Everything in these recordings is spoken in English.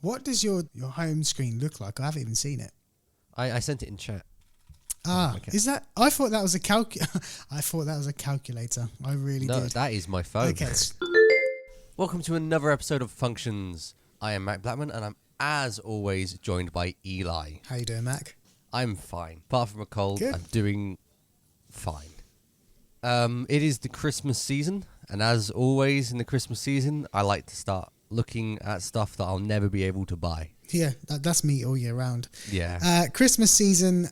What does your home screen look like? I haven't even seen it. I sent it in chat. Is that? I thought that was a I thought that was a calculator. I really No, did. that is my phone. Okay. Welcome to another episode of Functions. I am Mac Blackman, and I'm, as always, joined by Eli. How you doing, Mac? I'm fine. Apart from a cold, Good. I'm doing fine. It is the Christmas season, and as always in the Christmas season, I like to start looking at stuff that I'll never be able to buy. Yeah, that's me all year round. Yeah. Christmas season,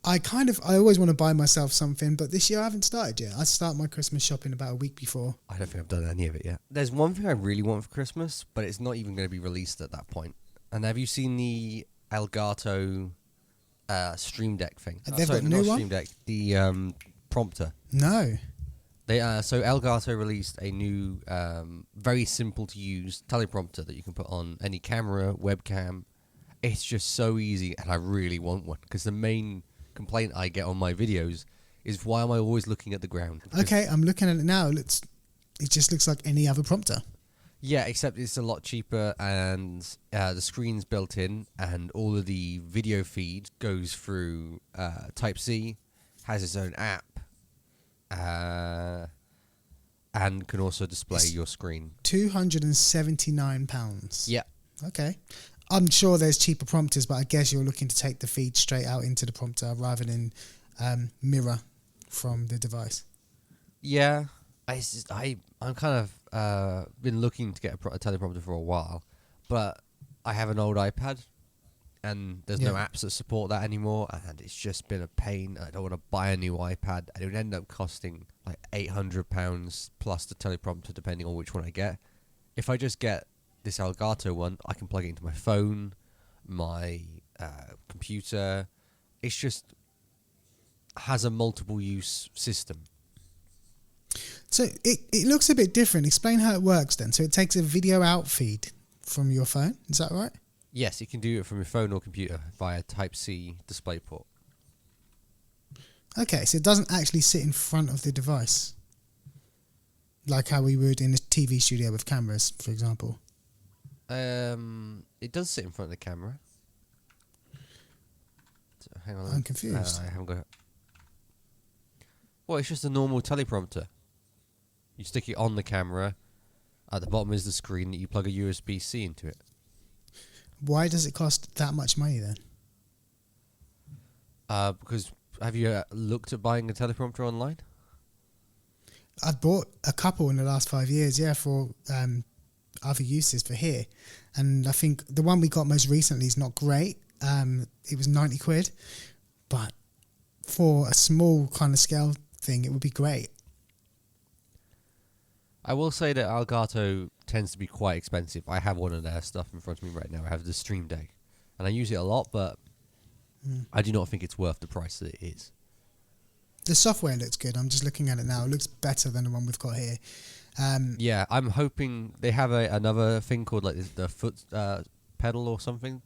I always want to buy myself something, but this year I haven't started yet. I start my Christmas shopping about a week before. I don't think I've done any of it yet. There's one thing I really want for Christmas, but it's not even going to be released at that point. And have you seen the Elgato Stream Deck thing? They've got a new one? Stream Deck, the prompter. No. So Elgato released a new, very simple to use teleprompter that you can put on any camera, webcam. It's just so easy, and I really want one because the main complaint I get on my videos is why am I always looking at the ground? Okay, I'm looking at it now. It just looks like any other prompter. Yeah, except it's a lot cheaper, and the screen's built in, and all of the video feed goes through Type-C, has its own app, and can also display your screen. £279. Yeah. Okay. I'm sure there's cheaper prompters, but I guess you're looking to take the feed straight out into the prompter rather than mirror from the device. Yeah. I'm kind of been looking to get a teleprompter for a while, but I have an old iPad, and there's no apps that support that anymore, and it's just been a pain. I don't want to buy a new iPad, and it would end up costing like £800 plus the teleprompter, depending on which one I get. If I just get this Elgato one, I can plug it into my phone, my computer. It's just has a multiple use system. So it looks a bit different. Explain how it works then. So it takes a video out feed from your phone. Is that right? Yes, you can do it from your phone or computer via Type-C DisplayPort. Okay, so it doesn't actually sit in front of the device, like how we would in a TV studio with cameras, for example. It does sit in front of the camera. So, hang on. I'm confused. I haven't got it. Well, it's just a normal teleprompter. You stick it on the camera. At the bottom is the screen that you plug a USB-C into it. Why does it cost that much money then? Because have you looked at buying a teleprompter online? I've bought a couple in the last 5 years, for other uses for here. And I think the one we got most recently is not great. It was 90 quid. But for a small kind of scale thing, it would be great. I will say that Elgato tends to be quite expensive. I have one of their stuff in front of me right now. I have the Stream Deck, and I use it a lot, but I do not think it's worth the price that it is. The software looks good. I'm just looking at it now. It looks better than the one we've got here. Yeah, I'm hoping they have another thing called like the foot pedal or something.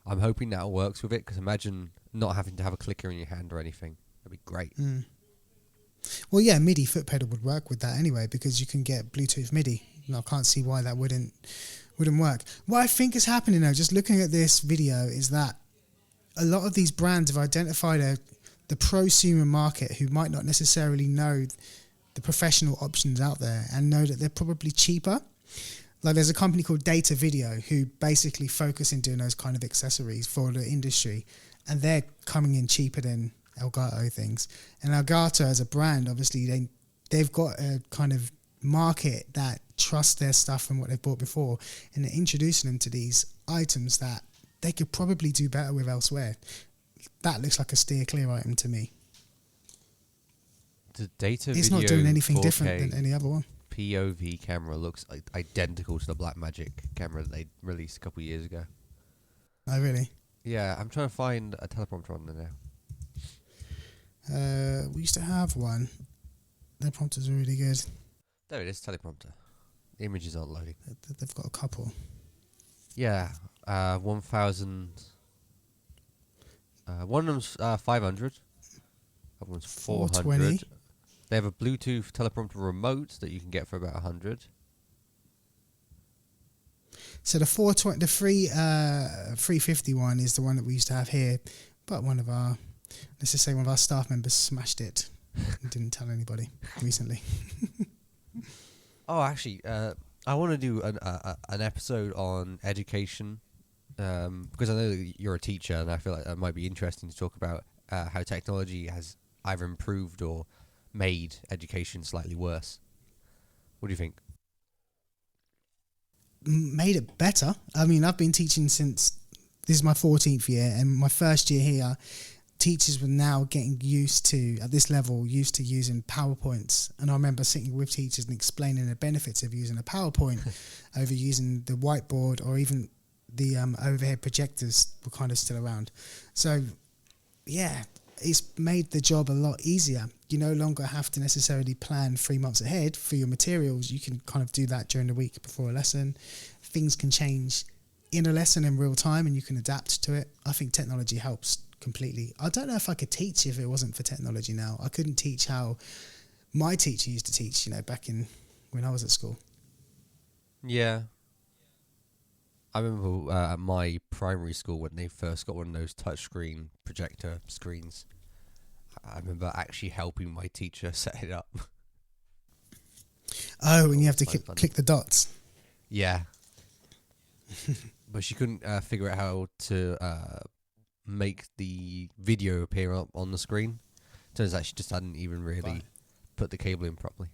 I'm hoping that works with it, because imagine not having to have a clicker in your hand or anything. That'd be great. Well, yeah, MIDI foot pedal would work with that anyway, because you can get Bluetooth MIDI. I can't see why that wouldn't work. What I think is happening now, just looking at this video, is that a lot of these brands have identified the prosumer market who might not necessarily know the professional options out there and know that they're probably cheaper. Like there's a company called Data Video who basically focus in doing those kind of accessories for the industry, and they're coming in cheaper than Elgato things. And Elgato as a brand, obviously they've got a kind of market that trusts their stuff from what they've bought before, and they're introducing them to these items that they could probably do better with elsewhere. That looks like a steer clear item to me. The Data It's Video not doing anything 4K different than any other one. POV camera looks identical to the Blackmagic camera that they released a couple of years ago. Oh, really? Yeah, I'm trying to find a teleprompter on there now. We used to have one. Their prompters are really good. There it is, teleprompter. The images aren't loading. They've got a couple. Yeah, 1,000. One of them's 500. Other one's 400. 420. They have a Bluetooth teleprompter remote that you can get for about 100. So the 350 one is the one that we used to have here, but let's just say one of our staff members smashed it and didn't tell anybody recently. Oh, actually, I want to do an episode on education because I know that you're a teacher, and I feel like it might be interesting to talk about how technology has either improved or made education slightly worse. What do you think? Made it better. I mean, I've been teaching since this is my 14th year, and my first year here, teachers were now getting used to, at this level, used to using PowerPoints. And I remember sitting with teachers and explaining the benefits of using a PowerPoint over using the whiteboard, or even the overhead projectors were kind of still around. So, yeah, it's made the job a lot easier. You no longer have to necessarily plan 3 months ahead for your materials. You can kind of do that during the week before a lesson. Things can change in a lesson in real time, and you can adapt to it. I think technology helps completely. I don't know if I could teach if it wasn't for technology now. I couldn't teach how my teacher used to teach, back in when I was at school. Yeah. I remember at my primary school when they first got one of those touchscreen projector screens. I remember actually helping my teacher set it up. Oh, and you have to click the dots. Yeah. But she couldn't figure out how to make the video appear up on the screen. Turns out she just hadn't even really put the cable in properly.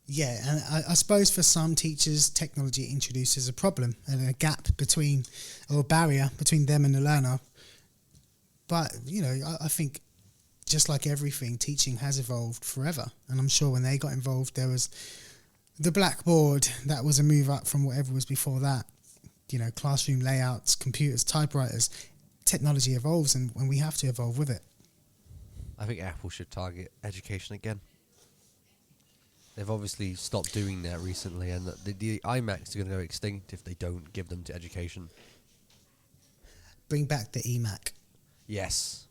Yeah, and I suppose for some teachers, technology introduces a problem and a gap between, or a barrier between them and the learner. But, I think just like everything, teaching has evolved forever. And I'm sure when they got involved, there was the blackboard. That was a move up from whatever was before that. Classroom layouts, computers, typewriters. Technology evolves, and we have to evolve with it. I think Apple should target education again. They've obviously stopped doing that recently, and the iMacs are going to go extinct if they don't give them to education. Bring back the eMac. Yes.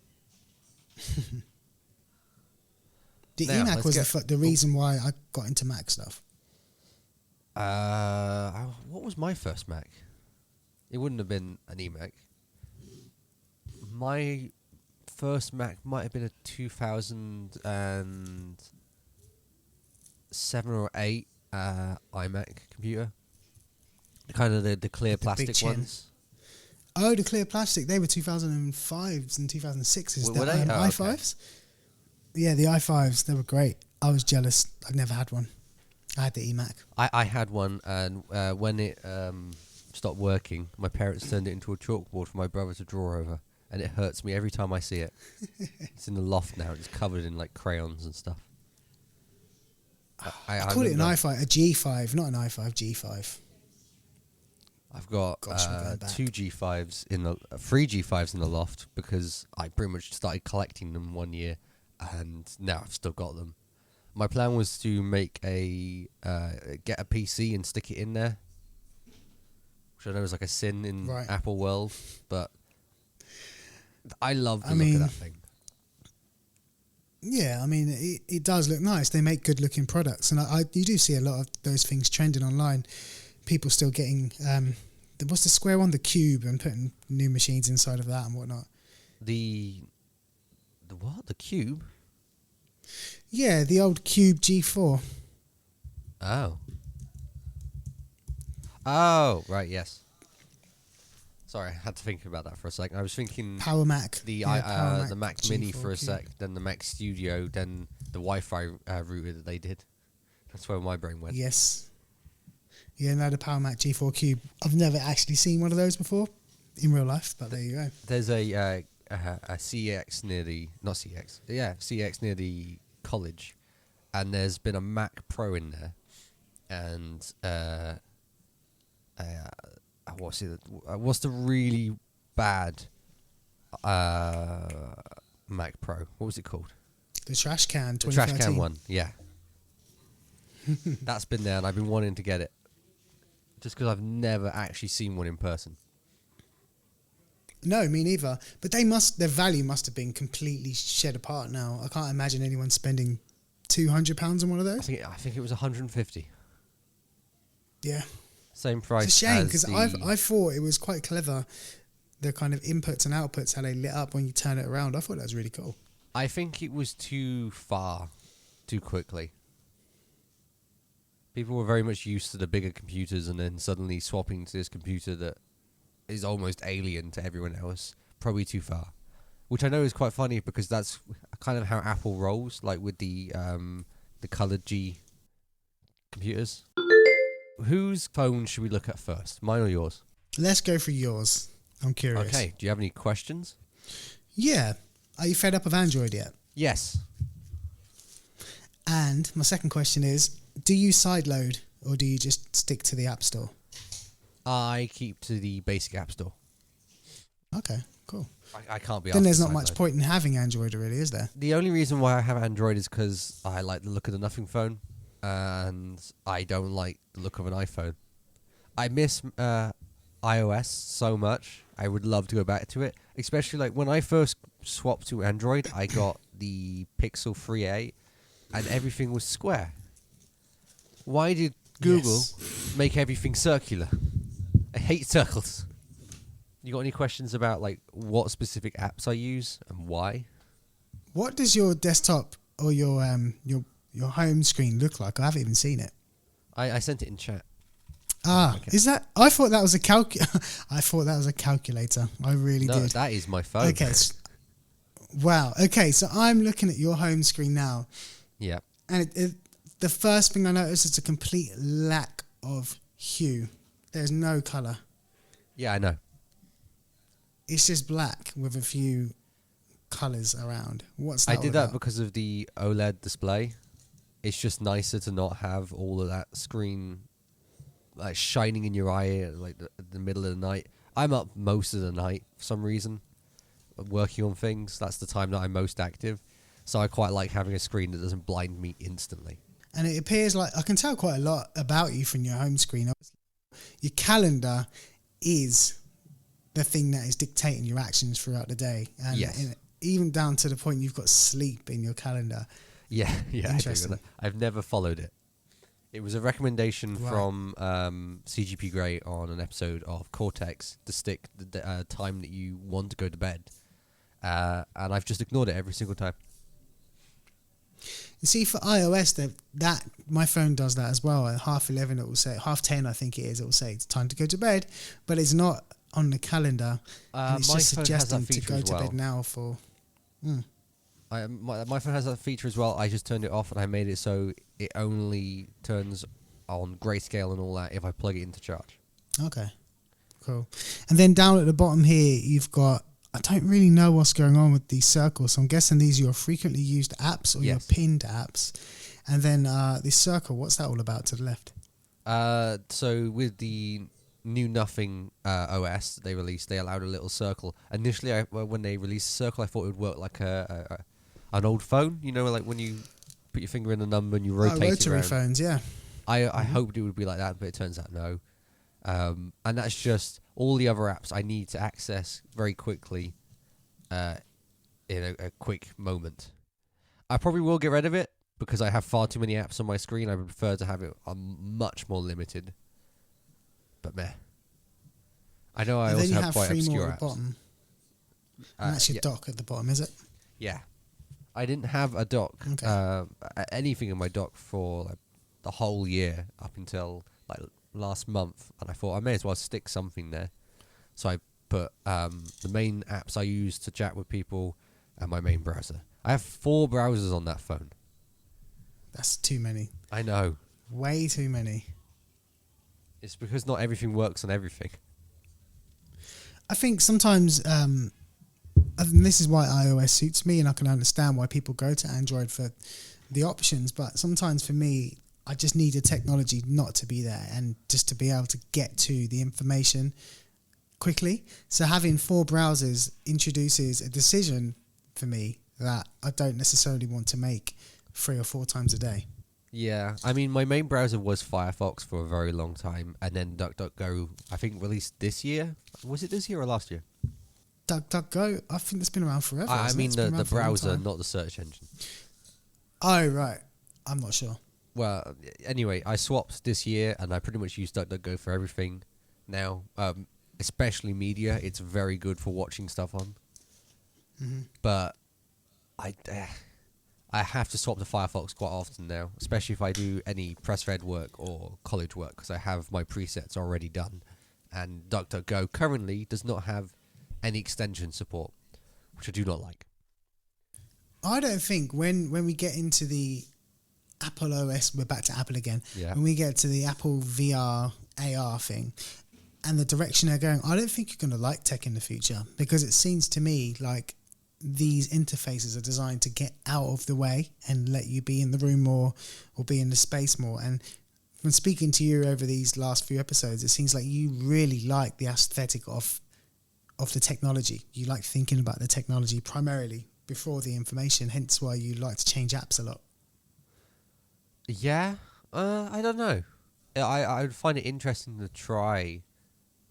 The eMac was the reason why I got into Mac stuff. What was my first Mac? It wouldn't have been an eMac. My first Mac might have been a 2007 or 8 iMac computer. Kind of the clear plastic ones. Oh, the clear plastic. They were 2005s and 2006s. Were they? i5s? Okay. Yeah, the i5s. They were great. I was jealous. I'd never had one. I had the eMac. I had one, and when it stopped working, my parents turned it into a chalkboard for my brother to draw over, and it hurts me every time I see it. It's in the loft now. It's covered in crayons and stuff. I call it an i5, a G5, not an i5, G5. I've got 2 G5s three G5s in the loft because I pretty much started collecting them one year, and now I've still got them. My plan was to make get a PC and stick it in there, which I know is like a sin in Apple world, but I love the look of that thing. Yeah, I mean, it does look nice. They make good-looking products, and you do see a lot of those things trending online. People still getting what's the square one, the Cube, and putting new machines inside of that and whatnot. The what? The Cube? Yeah, the old Cube G4. Oh, right, yes. Sorry, I had to think about that for a second. I was thinking Power Mac. The Mac Mini for a sec, then the Mac Studio, then the Wi-Fi router that they did. That's where my brain went. Yes. Yeah, no, the Power Mac G4 Cube. I've never actually seen one of those before in real life, but there you go. There's a CX near the... Not CX. Yeah, CX near the college. And there's been a Mac Pro in there. And... what's the really bad Mac Pro? What was it called? The trash can. The trash can one. Yeah, that's been there, and I've been wanting to get it, just because I've never actually seen one in person. No, me neither. But their value must have been completely shed apart now. I can't imagine anyone spending £200 on one of those. I think it was 150. Yeah. Same price. It's a shame as because the- I thought it was quite clever, the kind of inputs and outputs, how they lit up when you turn it around. I thought that was really cool. I think it was too far, too quickly. People were very much used to the bigger computers, and then suddenly swapping to this computer that is almost alien to everyone else. Probably too far. Which I know is quite funny because that's kind of how Apple rolls, like with the coloured G computers. Whose phone should we look at first? Mine or yours? Let's go for yours. I'm curious. Okay. Do you have any questions? Yeah. Are you fed up of Android yet? Yes. And my second question is, do you sideload or do you just stick to the App Store? I keep to the basic App Store. Okay, cool. I can't be. Then there's not asked to much sideload. point in having Android, really, is there? The only reason why I have Android is because I like the look of the Nothing phone, and I don't like the look of an iPhone. I miss iOS so much. I would love to go back to it, especially like when I first swapped to Android. I got the Pixel 3a, and everything was square. Why did Google make everything circular? I hate circles. You got any questions about like what specific apps I use and why? What does your desktop or your home screen look like? I haven't even seen it. I sent it in chat. Ah, Okay. is that? I thought that was a I thought that was a calculator. I really No, did. that is my phone. Okay. Wow. Okay, so I'm looking at your home screen now, Yeah. and the first thing I noticed is a complete lack of hue. There's no color. Yeah, I know. It's just black with a few colors around. What's that? I all did that about? because of the OLED display. It's just nicer to not have all of that screen like shining in your eye at like the middle of the night. I'm up most of the night for some reason, working on things. That's the time that I'm most active. So I quite like having a screen that doesn't blind me instantly. And it appears like I can tell quite a lot about you from your home screen. Your calendar is the thing that is dictating your actions throughout the day. And Yes. even down to the point you've got sleep in your calendar. Yeah, yeah. Interesting. I've never followed it. It was a recommendation Right. from CGP Grey on an episode of Cortex to stick the time that you want to go to bed. And I've just ignored it every single time. You see, for iOS, that my phone does that as well. At 11:30, it will say 10:30, I think it is. It will say it's time to go to bed, but it's not on the calendar. And it's My just phone has that suggesting to feature go as to well. bed now for. My phone has that feature as well. I just turned it off and I made it so it only turns on grayscale and all that if I plug it into charge. Okay, cool. And then down at the bottom here, you've got. I don't really know what's going on with these circles, so I'm guessing these are your frequently used apps or your Yes. pinned apps. And then this circle, what's that all about to the left? So with the new Nothing OS they released, they allowed a little circle. Initially, when they released the circle, I thought it would work like an old phone. You know, like when you put your finger in the number and you rotate it Rotary around. phones, yeah. I hoped it would be like that, but it turns out no. And that's just all the other apps I need to access very quickly in a quick moment. I probably will get rid of it because I have far too many apps on my screen. I would prefer to have it much more limited. But meh. I know I And then also you have have quite 3 more obscure at the apps. bottom. And that's your yeah. dock at the bottom, is it? Yeah. I didn't have a dock, Okay. anything in my dock for like the whole year up until like last month, and I thought I may as well stick something there. So I put the main apps I use to chat with people and my main browser. I have 4 browsers on that phone. That's too many. I know. Way too many. It's because not everything works on everything. I think sometimes, and this is why iOS suits me, and I can understand why people go to Android for the options, but sometimes for me, I just need the technology not to be there and just to be able to get to the information quickly. So having 4 browsers introduces a decision for me that I don't necessarily want to make 3 or 4 times a day. Yeah, I mean, my main browser was Firefox for a very long time, and then DuckDuckGo, I think, released this year. Was it this year or last year? DuckDuckGo, I think that's been around forever. I hasn't it? mean It's been the around for a long browser, time. not the search engine. Oh, right. I'm not sure. well, anyway, I swapped this year, and I pretty much use DuckDuckGo for everything now. Especially media, it's very good for watching stuff on. Mm-hmm. But I have to swap to Firefox quite often now, especially if I do any press red work or college work, because I have my presets already done. And DuckDuckGo currently does not have any extension support, which I do not like. I don't think when we get into the Apple OS, we're back to Apple again. Yeah. When we get to the Apple VR AR thing and the direction they're going, I don't think you're going to like tech in the future, because it seems to me like these interfaces are designed to get out of the way and let you be in the room more or be in the space more. And from speaking to you over these last few episodes, it seems like you really like the aesthetic of the technology. You like thinking about the technology primarily before the information, hence why you like to change apps a lot. Yeah, I don't know. I would find it interesting to try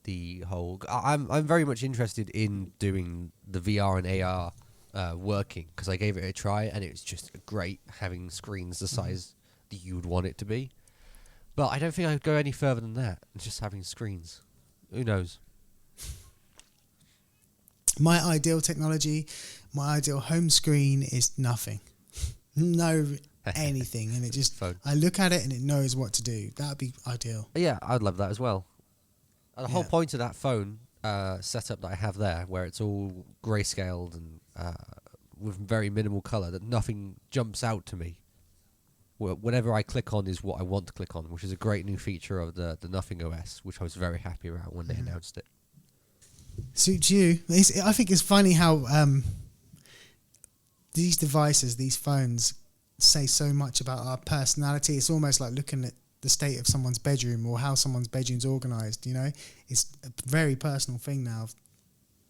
the whole. I'm very much interested in doing the VR and AR working, because I gave it a try and it was just great having screens the size that you would want it to be. But I don't think I would go any further than that. Just having screens. Who knows? My ideal technology, my ideal home screen is nothing. No anything. And it just, Phone. I look at it and it knows what to do. That would be ideal. Yeah, I'd love that as well. The whole point of that phone setup that I have there, where it's all grayscaled and with very minimal colour, that nothing jumps out to me. Whatever I click on is what I want to click on, which is a great new feature of the Nothing OS, which I was very happy about when they announced it. Suits you. I think it's funny how these devices, these phones, say so much about our personality. It's almost like looking at the state of someone's bedroom or how someone's bedroom's organised, you know? It's a very personal thing now.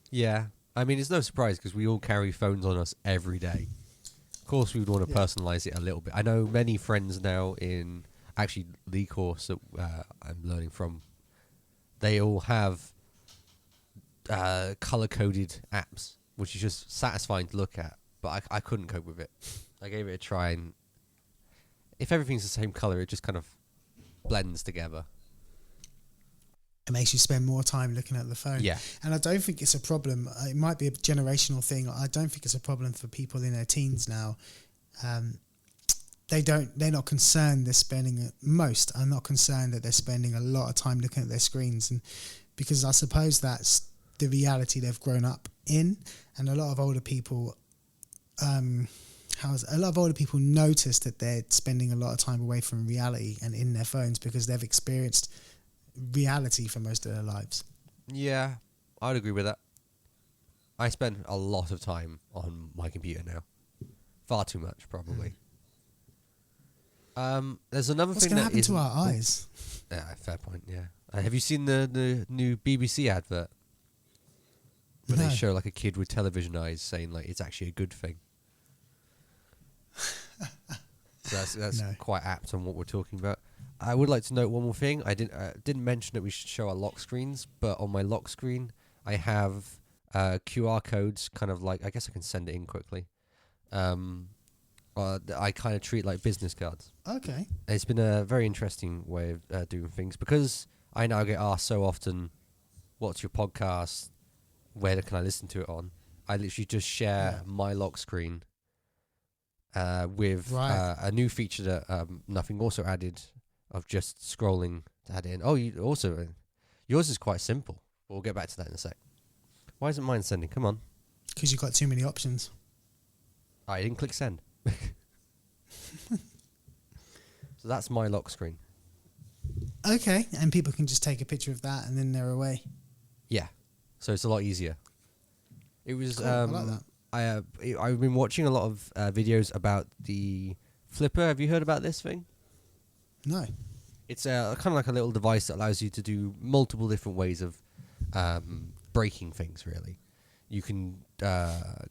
Yeah. I mean, it's no surprise because we all carry phones on us every day. Of course, we would want to personalise it a little bit. I know many friends now in actually the course that I'm learning from, they all have colour-coded apps, which is just satisfying to look at. But I couldn't cope with it. I gave it a try, and if everything's the same colour, it just kind of blends together. It makes you spend more time looking at the phone. Yeah. And I don't think it's a problem. It might be a generational thing. I don't think it's a problem for people in their teens now. They're not concerned they're spending, most are not concerned that they're spending a lot of time looking at their screens. And because I suppose that's the reality they've grown up in. And a lot of older people, notice that they're spending a lot of time away from reality and in their phones because they've experienced reality for most of their lives. Yeah, I'd agree with that. I spend a lot of time on my computer now. Far too much, probably. There's another What's thing going to that happen to our eyes? Yeah, fair point, yeah. Have you seen the new BBC advert? Where they show like a kid with television eyes saying like it's actually a good thing. So that's quite apt on what we're talking about. I would like to note one more thing. I didn't mention that we should show our lock screens, but on my lock screen I have QR codes, kind of like, I guess I can send it in quickly. I kind of treat like business cards. Okay. It's been a very interesting way of doing things, because I now get asked so often, what's your podcast? Where can I listen to it on? I literally just share my lock screen with a new feature that Nothing also added, of just scrolling to add in. Oh, yours is quite simple. We'll get back to that in a sec. Why isn't mine sending? Come on. Because you've got too many options. I didn't click send. So that's my lock screen. Okay, and people can just take a picture of that and then they're away. Yeah, so it's a lot easier. It was. Cool. I like that. I've been watching a lot of videos about the Flipper. Have you heard about this thing? No. It's kind of like a little device that allows you to do multiple different ways of breaking things, really. You can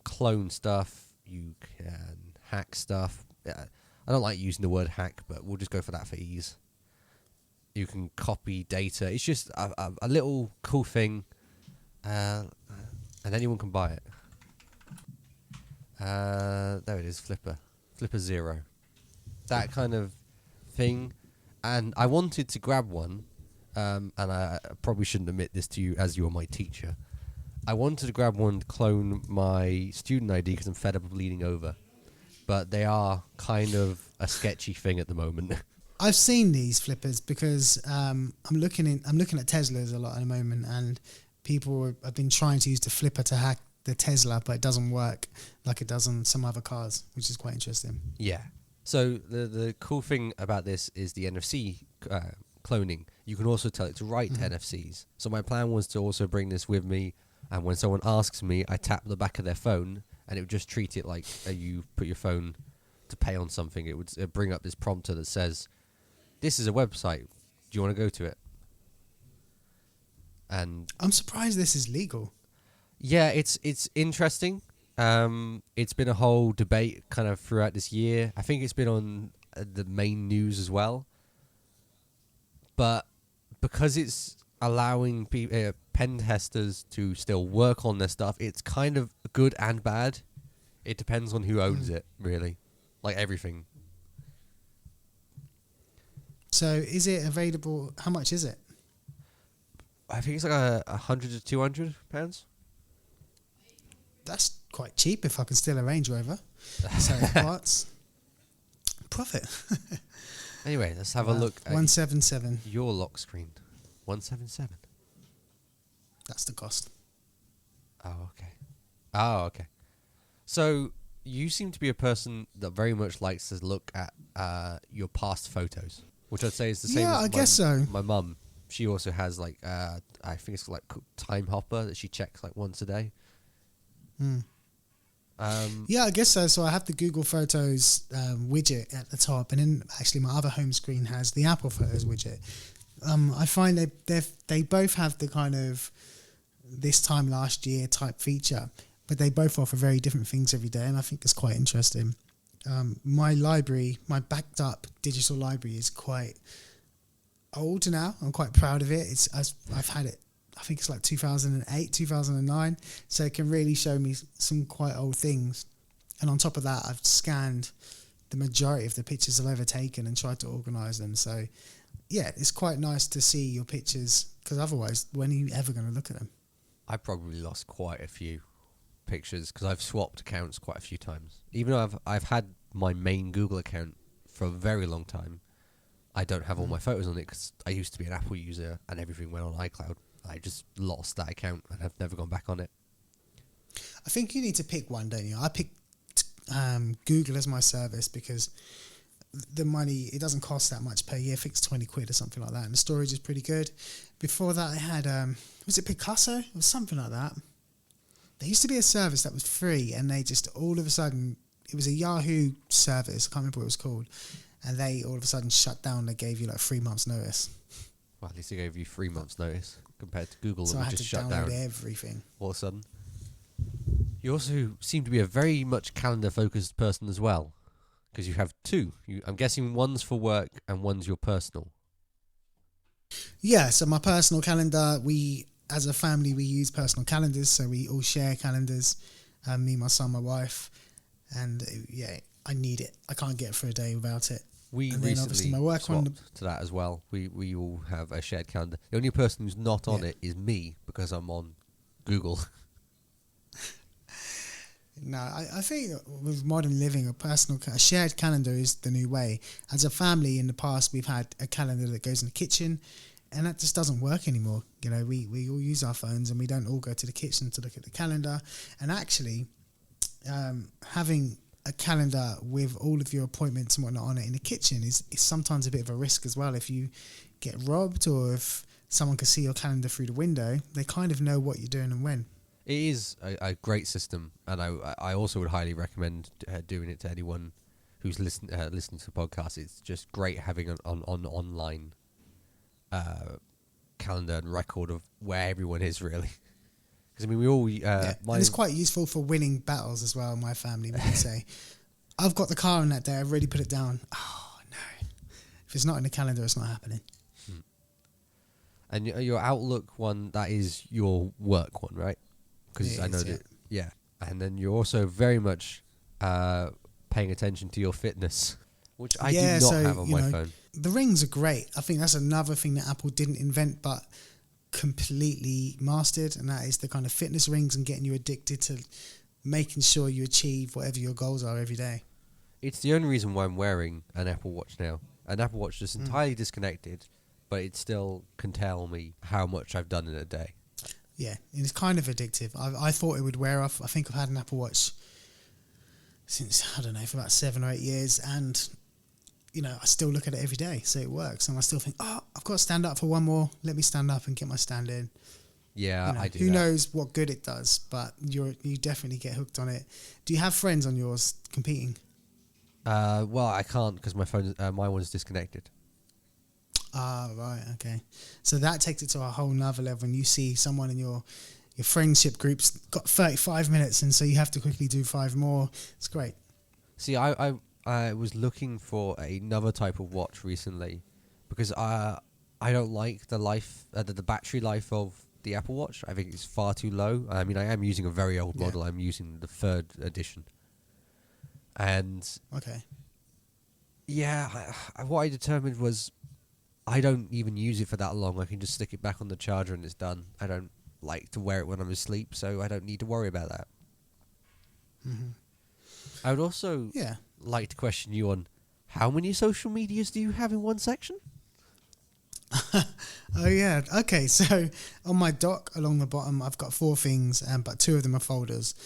clone stuff. You can hack stuff. I don't like using the word hack, but we'll just go for that for ease. You can copy data. It's just a little cool thing, and anyone can buy it. There it is, Flipper 0. That kind of thing, and I wanted to grab one, and I probably shouldn't admit this to you as you are my teacher. I wanted to grab one to clone my student ID because I'm fed up of leaning over, but they are kind of a sketchy thing at the moment. I've seen these flippers because I'm looking at Teslas a lot at the moment, and people have been trying to use the flipper to hack the Tesla, but it doesn't work like it does on some other cars, which is quite interesting. Yeah. So the cool thing about this is the NFC cloning. You can also tell it to write NFCs. So my plan was to also bring this with me, and when someone asks me, I tap the back of their phone, and it would just treat it like you put your phone to pay on something. It would bring up this prompter that says, "This is a website. Do you want to go to it?" And I'm surprised this is legal. yeah, it's interesting. It's been a whole debate kind of throughout this year. I think it's been on the main news as well. But because it's allowing pen testers to still work on their stuff, it's kind of good and bad. It depends on who owns it, really. Like everything. So is it available? How much is it? I think it's like £100 to £200. That's quite cheap if I can steal a Range Rover. So parts. Profit. Anyway, let's have a look at 177. your lock screen. 177. That's the cost. Oh, okay. So you seem to be a person that very much likes to look at your past photos, which I'd say is the same. Yeah, as I guess so. My mum, she also has like I think it's like Time Hopper that she checks like once a day. Yeah, I guess so. So I have the Google Photos widget at the top, and then actually my other home screen has the Apple Photos widget. I find they both have the kind of this time last year type feature, but they both offer very different things every day, and I think it's quite interesting. My backed up digital library is quite old now. I'm quite proud of it. I've had it, I think it's like 2008, 2009, so it can really show me some quite old things. And on top of that, I've scanned the majority of the pictures I've ever taken and tried to organise them. So yeah, it's quite nice to see your pictures, because otherwise, when are you ever going to look at them? I probably lost quite a few pictures because I've swapped accounts quite a few times. Even though I've had my main Google account for a very long time, I don't have all my photos on it because I used to be an Apple user and everything went on iCloud. I just lost that account and have never gone back on it. I think you need to pick one, don't you? I picked Google as my service because the money, it doesn't cost that much per year. I think it's 20 quid or something like that, and the storage is pretty good. Before that I had was it Picasso? It was something like that. There used to be a service that was free, and they just all of a sudden, it was a Yahoo service, I can't remember what it was called, and they all of a sudden shut down. They gave you like 3 months notice. Well, at least they gave you 3 months notice compared to Google So that I would had just to shut download down everything. all of a sudden. You also seem to be a very much calendar focused person as well, because you have two. I'm guessing one's for work and one's your personal. Yeah, so my personal calendar, as a family, we use personal calendars, so we all share calendars, me, my son, my wife, and yeah, I need it. I can't get through a day without it. We and then recently obviously my work swapped to that as well. We all have a shared calendar. The only person who's not on it is me, because I'm on Google. No, I think with modern living, a shared calendar is the new way. As a family, in the past, we've had a calendar that goes in the kitchen, and that just doesn't work anymore. You know, we all use our phones, and we don't all go to the kitchen to look at the calendar. And actually, having a calendar with all of your appointments and whatnot on it in the kitchen is sometimes a bit of a risk as well. If you get robbed, or if someone can see your calendar through the window, they kind of know what you're doing and when. It is a great system, and I also would highly recommend doing it to anyone who's listening to the podcast. It's just great having an online calendar and record of where everyone is, really. Because I mean, we all and it's quite useful for winning battles as well. My family, we can say, "I've got the car on that day. I've already put it down." Oh no! If it's not in the calendar, it's not happening. And your Outlook one, that is your work one, right? Because I know that, yeah. And then you're also very much paying attention to your fitness, which I do not have on my phone. the rings are great. I think that's another thing that Apple didn't invent but completely mastered, and that is the kind of fitness rings and getting you addicted to making sure you achieve whatever your goals are every day. It's the only reason why I'm wearing an Apple Watch now. An Apple Watch that's entirely disconnected, but it still can tell me how much I've done in a day. Yeah, it's kind of addictive. I thought it would wear off. I think I've had an Apple Watch since, I don't know, for about 7 or 8 years, and I still look at it every day, so it works. And I still think, I've got to stand up for one more. Let me stand up and get my stand in. Yeah, I do. Who knows what good it does, but you definitely get hooked on it. Do you have friends on yours competing? Well, I can't because my one's disconnected. Right, okay. So that takes it to a whole nother level, and you see someone in your friendship group's got 35 minutes, and so you have to quickly do 5 more. It's great. See, I was looking for another type of watch recently because I don't like the battery life of the Apple Watch. I think it's far too low. I mean, I am using a very old model. I'm using the 3rd edition. And okay. Yeah, what I determined was I don't even use it for that long. I can just stick it back on the charger and it's done. I don't like to wear it when I'm asleep, so I don't need to worry about that. Mm-hmm. I would also like to question you on how many social medias do you have in one section? Oh yeah, okay. So on my dock along the bottom, I've got 4 things, but 2 of them are folders,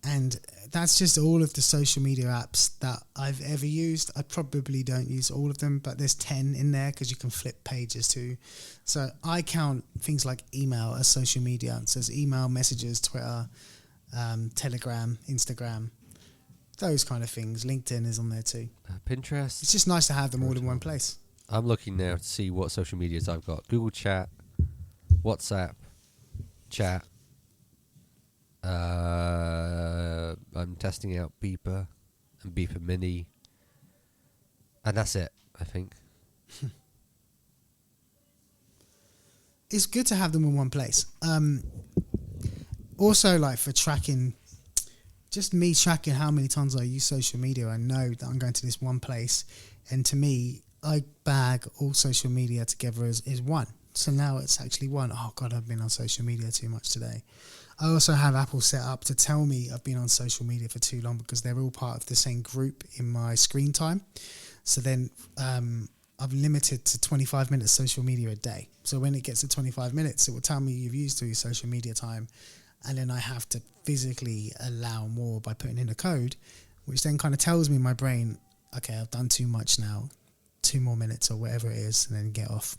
and that's just all of the social media apps that I've ever used. I probably don't use all of them, but there's 10 in there because you can flip pages too. So I count things like email as social media. So there's email, messages, Twitter, Telegram, Instagram, those kind of things. LinkedIn is on there too. Pinterest. It's just nice to have them all in one place. I'm looking now to see what social medias I've got. Google Chat, WhatsApp, Chat. I'm testing out Beeper and Beeper Mini. And that's it, I think. It's good to have them in one place. Also, like for tracking, just me tracking how many times I use social media, I know that I'm going to this one place. And to me, I bag all social media together as one. So now it's actually one. Oh God, I've been on social media too much today. I also have Apple set up to tell me I've been on social media for too long because they're all part of the same group in my screen time. So then I've limited to 25 minutes social media a day. So when it gets to 25 minutes, it will tell me you've used all your social media time. And then I have to physically allow more by putting in a code, which then kind of tells me in my brain, okay, I've done too much now, 2 more minutes or whatever it is, and then get off.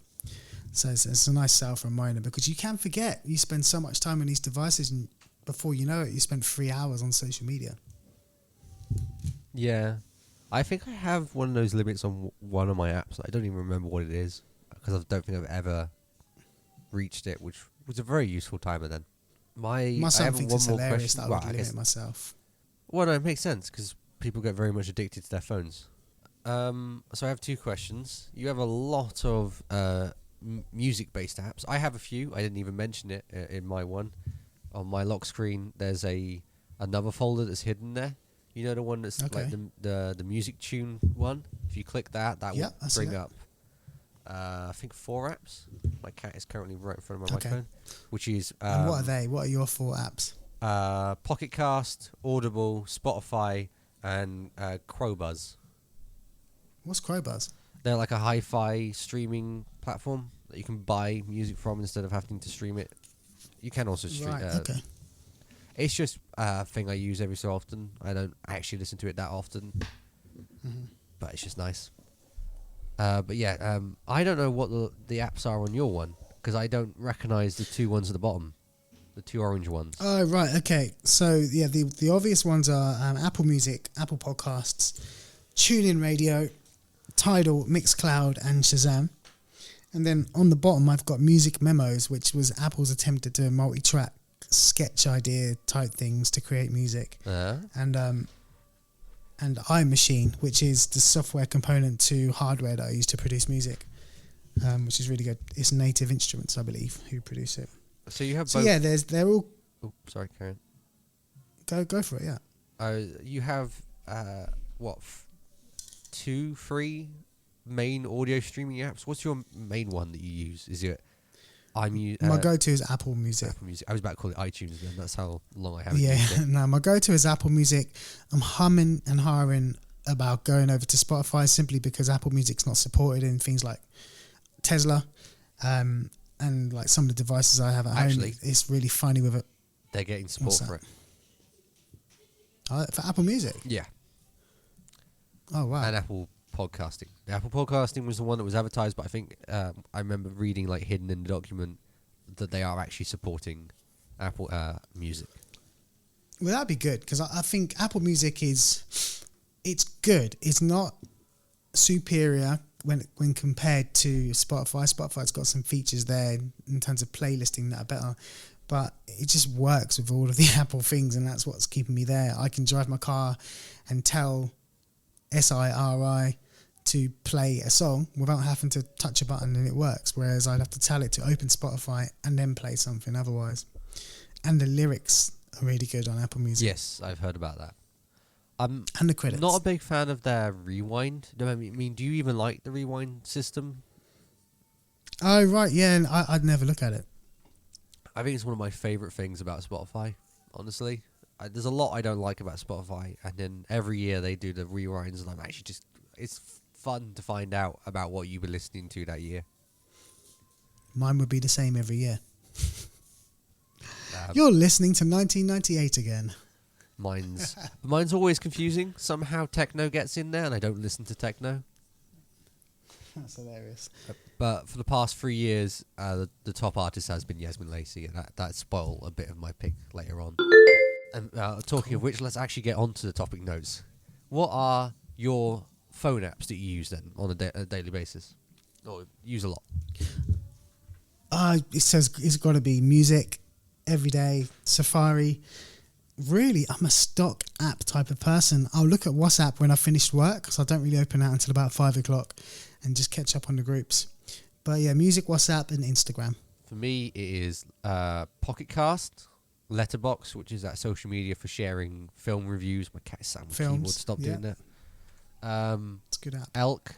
So it's a nice self-reminder because you can forget. You spend so much time on these devices and before you know it, you spend 3 hours on social media. Yeah. I think I have one of those limits on one of my apps. I don't even remember what it is because I don't think I've ever reached it, which was a very useful timer then. My son thinks it's hilarious that I would limit myself. Well, no, it makes sense because people get very much addicted to their phones. So I have 2 questions. You have a lot of music-based apps. I have a few. I didn't even mention it in my one. On my lock screen, there's another folder that's hidden there. You know the one that's like the music tune one? If you click that will bring up I think 4 apps. My cat is currently right in front of my microphone. Which is and what are they? What are your 4 apps? Pocket Cast, Audible, Spotify, and Crowbuzz. What's Crowbuzz? They're like a hi-fi streaming platform that you can buy music from instead of having to stream it. You can also stream. Right, okay. It's just a thing I use every so often. I don't actually listen to it that often, but it's just nice. But yeah, I don't know what the apps are on your one because I don't recognize the 2 ones at the bottom, the 2 orange ones. Oh, right, okay. So yeah, the obvious ones are Apple Music, Apple Podcasts, TuneIn Radio, Tidal, Mixcloud, and Shazam. And then on the bottom, I've got Music Memos, which was Apple's attempt to do multi-track sketch idea type things to create music. And iMachine, which is the software component to hardware that I use to produce music, which is really good. It's Native Instruments, I believe, who produce it. So you have so both. Yeah, they're all. Oh, sorry, Karen. Go for it. Yeah. You have 2 free main audio streaming apps? What's your main one that you use? Is it my go-to is Apple Music. Apple Music. I was about to call it iTunes then. That's how long I haven't Yeah, used it. no, my go-to is Apple Music. I'm humming and hawing about going over to Spotify simply because Apple Music's not supported in things like Tesla, and like some of the devices I have at home. It's really funny with it. They're getting support for it. For Apple Music? Yeah. Oh, wow. And Apple Podcasting. The Apple Podcasting was the one that was advertised, but I think I remember reading like hidden in the document that they are actually supporting Apple Music. Well, that'd be good because I think Apple Music it's good. It's not superior when compared to Spotify. Spotify's got some features there in terms of playlisting that are better, but it just works with all of the Apple things, and that's what's keeping me there. I can drive my car and tell SIRI to play a song without having to touch a button and it works, whereas I'd have to tell it to open Spotify and then play something otherwise. And the lyrics are really good on Apple Music. Yes, I've heard about that. And the credits. Not a big fan of their rewind. No, I mean, do you even like the rewind system? Oh, right, yeah, and I'd never look at it. I think it's one of my favourite things about Spotify, honestly. There's a lot I don't like about Spotify, and then every year they do the rewinds, and I'm actually just... It's fun to find out about what you've been listening to that year. Mine would be the same every year. You're listening to 1998 again. Mine's always confusing. Somehow techno gets in there, and I don't listen to techno. That's hilarious. But for the past 3 years, the top artist has been Yasmin Lacey, and that spoiled a bit of my pick later on. And talking of which, let's actually get on to the topic notes. What are your phone apps that you use then on a daily basis, or use a lot? It says it's got to be music every day, Safari. Really, I'm a stock app type of person. I'll look at WhatsApp when I finished work because I don't really open that until about 5 o'clock and just catch up on the groups. But yeah, music, WhatsApp, and Instagram. For me, it is Pocket Cast, Letterboxd, which is that social media for sharing film reviews. My cat sat on my keyboard. Stop doing that. It's a good app. Elk,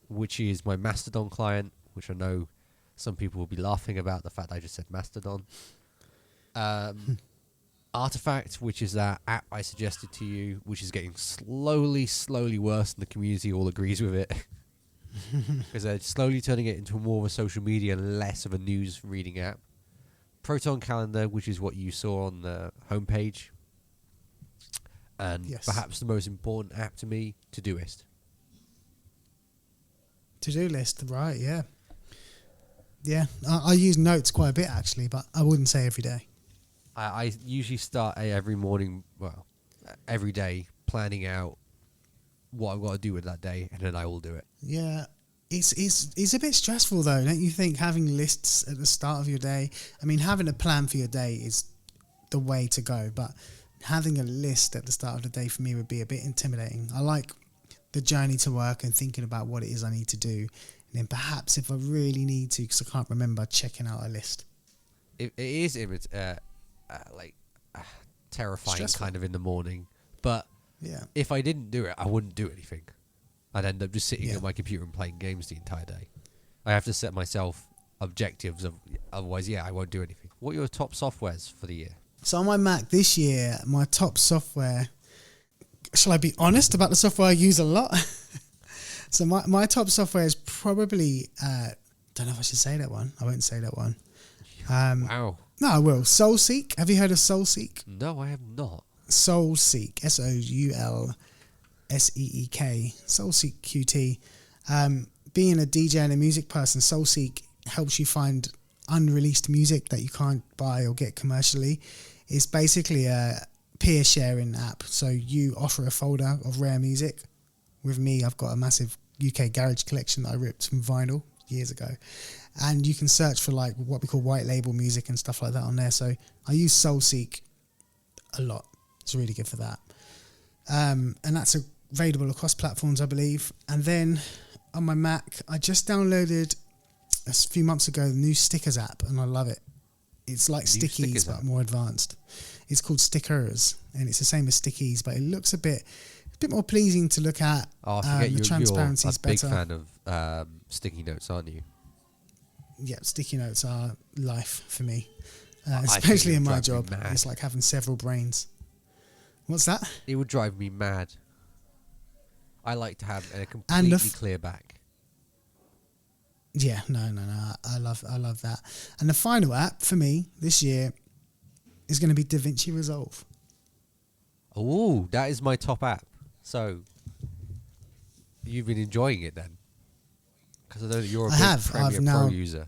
which is my Mastodon client, which I know some people will be laughing about the fact I just said Mastodon. Artifact, which is that app I suggested to you, which is getting slowly worse, and the community all agrees with it. Because they're slowly turning it into more of a social media and less of a news reading app. Proton Calendar, which is what you saw on the homepage. And perhaps the most important app to me, Todoist. To-do list, right, yeah. Yeah, I use Notes quite a bit actually, but I wouldn't say every day. I usually start every morning, every day, planning out what I've got to do with that day, and then I will do it. Yeah, it's a bit stressful though, don't you think, having lists at the start of your day? I mean, having a plan for your day is the way to go, but having a list at the start of the day for me would be a bit intimidating. I like the journey to work and thinking about what it is I need to do, and then perhaps if I really need to, because I can't remember, checking out a list. It is terrifying, stressful, kind of in the morning, but if I didn't do it, I wouldn't do anything. I'd end up just sitting at my computer and playing games the entire day. I have to set myself objectives, otherwise I won't do anything. What are your top softwares for the year? So on my Mac this year, my top software, shall I be honest about the software I use a lot? So my top software is probably, don't know if I should say that one. I won't say that one. Wow. No, I will. SoulSeek. Have you heard of SoulSeek? No, I have not. SoulSeek. SoulSeek. SoulSeek QT. Being a DJ and a music person, SoulSeek helps you find unreleased music that you can't buy or get commercially. It's basically a peer sharing app. So you offer a folder of rare music. With me, I've got a massive UK garage collection that I ripped from vinyl years ago. And you can search for like what we call white label music and stuff like that on there. So I use SoulSeek a lot. It's really good for that. And that's available across platforms, I believe. And then on my Mac, I just downloaded a few months ago the new Stickers app, and I love it. It's like Stickies, but more advanced. It's called Stickers, and it's the same as Stickies, but it looks a bit bit more pleasing to look at. Oh, I forget the transparency you're is a big better. fan of sticky notes, aren't you? Yeah, sticky notes are life for me, I think especially it in would my drive me job. mad. It's like having several brains. What's that? It would drive me mad. I like to have a And completely clear back. Yeah, no. I love that. And the final app for me this year is going to be DaVinci Resolve. Oh, that is my top app. So, you've been enjoying it then? Because I know that you're a big Premiere Pro user.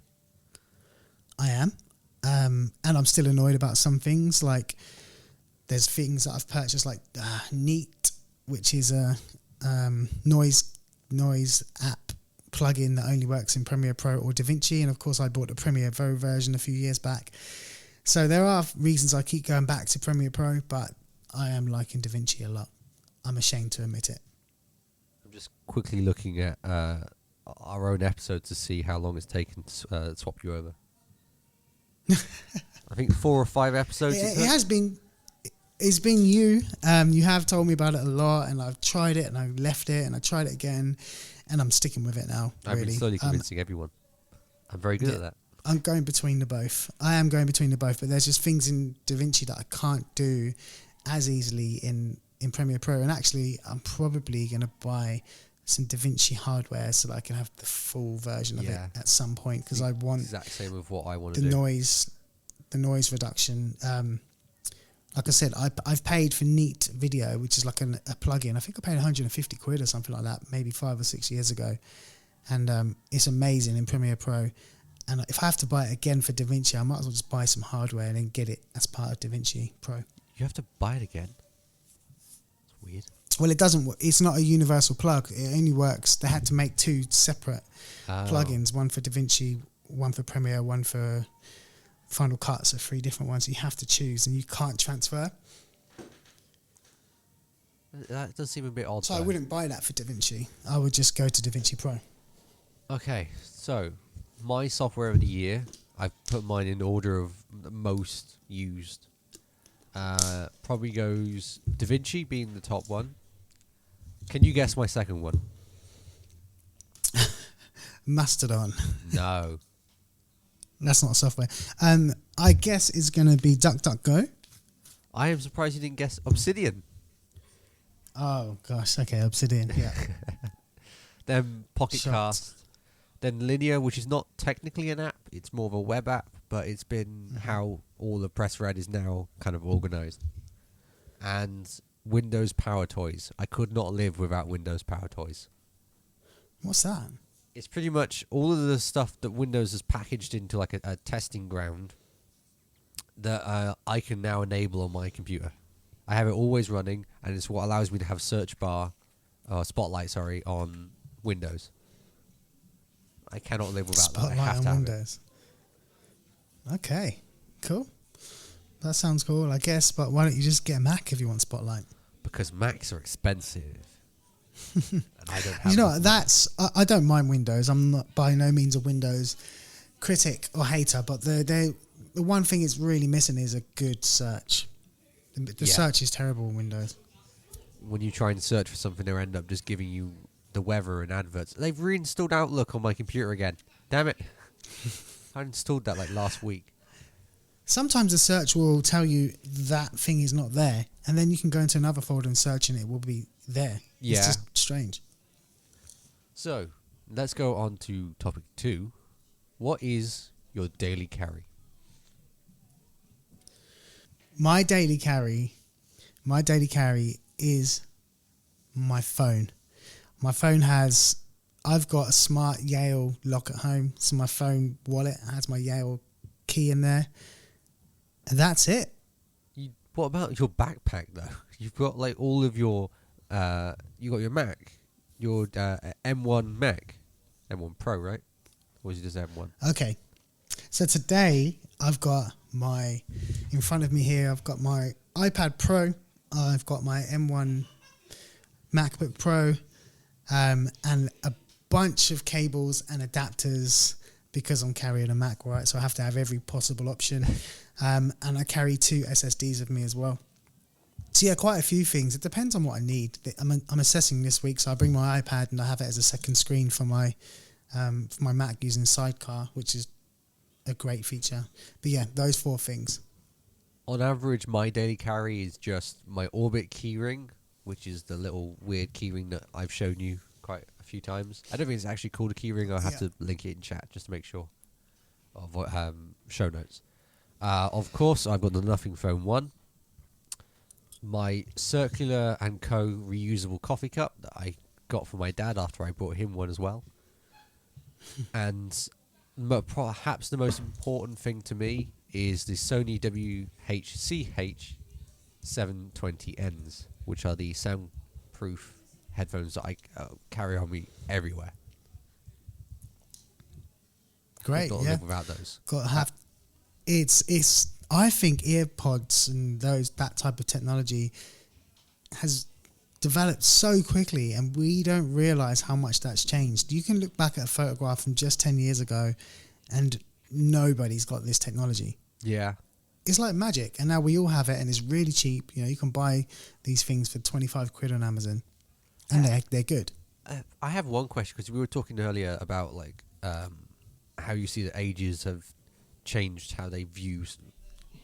I am. And I'm still annoyed about some things. Like, there's things that I've purchased, like Neat, which is a noise app plugin that only works in Premiere Pro or DaVinci. And of course, I bought the Premiere Pro version a few years back. So there are reasons I keep going back to Premiere Pro, but I am liking DaVinci a lot. I'm ashamed to admit it. I'm just quickly looking at our own episode to see how long it's taken to swap you over. I think 4 or 5 episodes. It has been. It's been you. You have told me about it a lot, and I've tried it, and I left it, and I tried it again, and I'm sticking with it now. I've been slowly convincing everyone. I'm very good at that. I'm going between the both. I am going between the both, but there's just things in DaVinci that I can't do as easily in Premiere Pro. And actually, I'm probably going to buy some DaVinci hardware so that I can have the full version of it at some point, because I want the exact same with what I want to do. The noise reduction. Like I said, I've paid for Neat Video, which is like a plugin. I think I paid 150 quid or something like that, maybe 5 or 6 years ago. And it's amazing in Premiere Pro. And if I have to buy it again for DaVinci, I might as well just buy some hardware and then get it as part of DaVinci Pro. You have to buy it again? It's weird. Well, it doesn't. It's not a universal plug. It only works. They had to make 2 separate plugins, one for DaVinci, one for Premiere, one for Final Cut. So 3 different ones. You have to choose, and you can't transfer. That does seem a bit odd. So I wouldn't buy that for DaVinci. I would just go to DaVinci Pro. Okay, so my software of the year, I've put mine in order of the most used. Probably goes DaVinci being the top one. Can you guess my second one? Mastodon. No. That's not software. I guess it's going to be DuckDuckGo. I am surprised you didn't guess Obsidian. Oh, gosh. Okay, Obsidian. Yeah. Then Pocket Cast. Then Linear, which is not technically an app. It's more of a web app, but it's been how all of Press Red is now kind of organized. And Windows Power Toys. I could not live without Windows Power Toys. What's that? It's pretty much all of the stuff that Windows has packaged into like a testing ground that I can now enable on my computer. I have it always running, and it's what allows me to have search bar, Spotlight, on Windows. I cannot live without Spotlight that. I have to on have Windows. Okay, cool. That sounds cool, I guess. But why don't you just get a Mac if you want Spotlight? Because Macs are expensive. And I don't have you know, I don't mind Windows. I'm not by no means a Windows critic or hater, but the one thing it's really missing is a good search. The search is terrible in Windows. When you try and search for something, they end up just giving you the weather and adverts. They've reinstalled Outlook on my computer again. Damn it. I installed that like last week. Sometimes the search will tell you that thing is not there, and then you can go into another folder and search and it will be there. Yeah. It's just strange. So, let's go on to topic 2. What is your daily carry? My daily carry is my phone. My phone I've got a smart Yale lock at home, so my phone wallet has my Yale key in there. And that's it. What about your backpack though? You've got like all of your, you got your Mac, your M1 Mac, M1 Pro, right? Or is it just M1? Okay. So today I've got in front of me here, I've got my iPad Pro, I've got my M1 MacBook Pro, and a bunch of cables and adapters because I'm carrying a Mac, right? So I have to have every possible option. And I carry 2 SSDs with me as well. So yeah, quite a few things. It depends on what I need. I'm assessing this week, so I bring my iPad and I have it as a second screen for my Mac using Sidecar, which is a great feature. But yeah, those 4 things. On average, my daily carry is just my Orbit keyring, which is the little weird keyring that I've shown you quite a few times. I don't think it's actually called a keyring. I'll have to link it in chat just to make sure of what show notes. Of course, I've got the Nothing Phone 1. My Circular & Co. reusable coffee cup that I got for my dad after I bought him one as well. And perhaps the most important thing to me is the Sony WH-CH 720Ns, which are the soundproof headphones that I carry on me everywhere. Great, Not yeah. live without those. Got to have. It's. I think earpods and that type of technology has developed so quickly, and we don't realize how much that's changed. You can look back at a photograph from just 10 years ago, and nobody's got this technology. Yeah. It's like magic, and now we all have it, and it's really cheap. You know, you can buy these things for 25 quid on Amazon, and they're good. I have one question, because we were talking earlier about like how you see that ages have changed how they view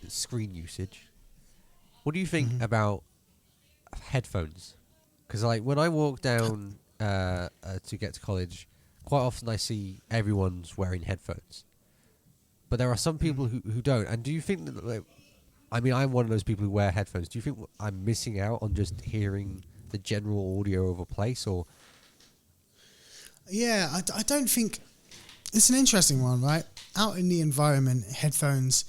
screen usage. What do you think about headphones? Because like when I walk down to get to college, quite often I see everyone's wearing headphones, but there are some people who don't. And do you think that, like, I mean, I'm one of those people who wear headphones. Do you think I'm missing out on just hearing the general audio of a place? Or Yeah, I don't think... It's an interesting one, right? Out in the environment, headphones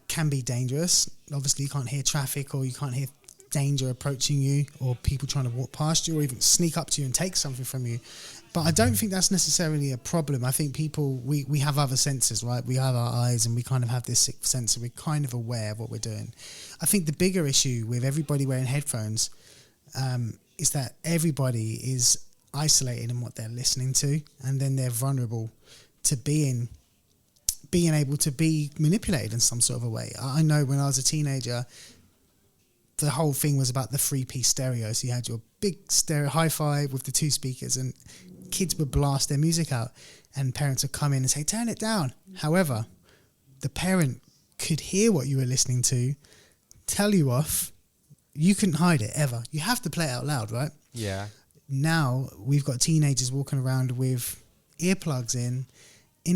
can be dangerous. Obviously, you can't hear traffic, or you can't hear danger approaching you, or people trying to walk past you, or even sneak up to you and take something from you. But I don't think that's necessarily a problem. I think people, we have other senses, right? We have our eyes, and we kind of have this sixth sense, so we're kind of aware of what we're doing. I think the bigger issue with everybody wearing headphones is that everybody is isolated in what they're listening to, and then they're vulnerable to being able to be manipulated in some sort of a way. I know when I was a teenager, the whole thing was about the 3-piece stereo. So you had your big stereo hi-fi with the 2 speakers, and kids would blast their music out, and parents would come in and say, turn it down. However, the parent could hear what you were listening to, tell you off. You couldn't hide it ever. You have to play it out loud, right? yeah, Now we've got teenagers walking around with earplugs in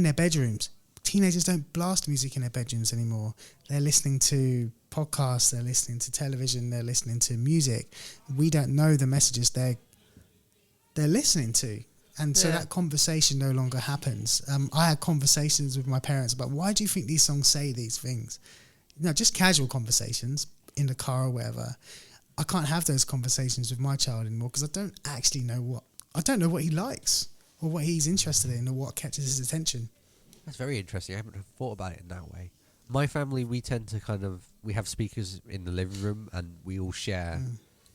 their bedrooms. Teenagers don't blast music in their bedrooms anymore. They're listening to podcasts, they're listening to television, they're listening to music. We don't know the messages they're listening to. And so that conversation no longer happens. I had conversations with my parents about, why do you think these songs say these things? You know, just casual conversations in the car or wherever. I can't have those conversations with my child anymore, because I don't actually know what he likes, or what he's interested in, or what catches his attention. that's very interesting. I haven't thought about it in that way. My family, we tend to we have speakers in the living room, and we all share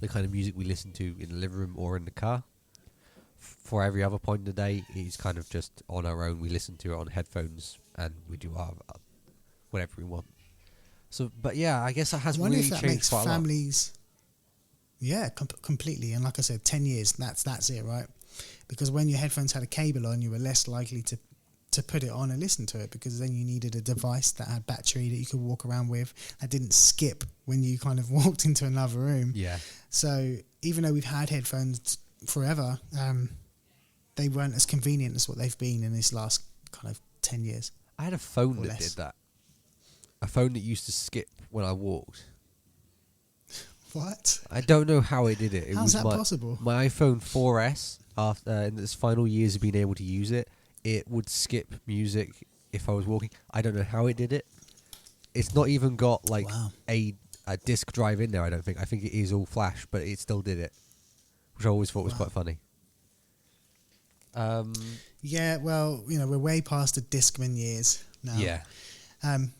the kind of music we listen to in the living room or in the car. For every other point in the day, it's kind of just on our own. We listen to it on headphones, and we do our whatever we want. So, but yeah, I guess that has really changed quite a lot. Families, yeah, completely. And like I said, 10 years, that's it, right? Because when your headphones had a cable on, you were less likely to put it on and listen to it, because then you needed a device that had battery that you could walk around with, that didn't skip when you kind of walked into another room. Yeah. So even though we've had headphones forever, they weren't as convenient as what they've been in this last kind of 10 years. I had a phone that did that. A phone that used to skip when I walked. What? I don't know how it did it. How's that possible? My iPhone 4S, after in its final years of being able to use it, it would skip music if I was walking. I don't know how it did it. It's not even got like a disk drive in there, I don't think. I think it is all flash, but it still did it, which I always thought was quite funny. Yeah, well, you know, we're way past the Discman years now. Yeah.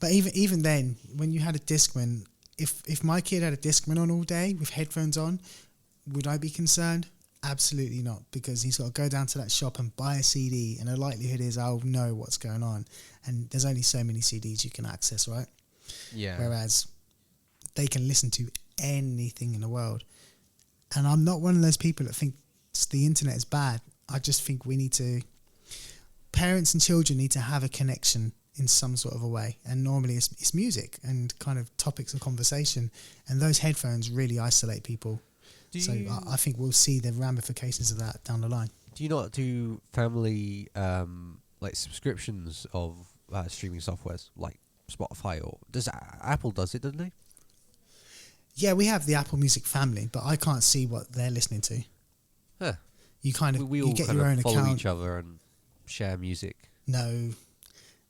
But even then, when you had a Discman, if my kid had a Discman on all day with headphones on, would I be concerned? Absolutely not, because he's got to go down to that shop and buy a CD, and the likelihood is I'll know what's going on. And there's only so many CDs you can access, right? Yeah. Whereas they can listen to anything in the world. And I'm not one of those people that thinks the internet is bad. I just think parents and children need to have a connection in some sort of a way. And normally it's music and kind of topics of conversation. And those headphones really isolate people. I think we'll see the ramifications of that down the line. Do you not do family like subscriptions of streaming softwares like Spotify, or does Apple does it, doesn't it? Yeah, we have the Apple Music family, but I can't see what they're listening to. Huh. You kind of we you all get kind your of own follow account. each other and share music. No,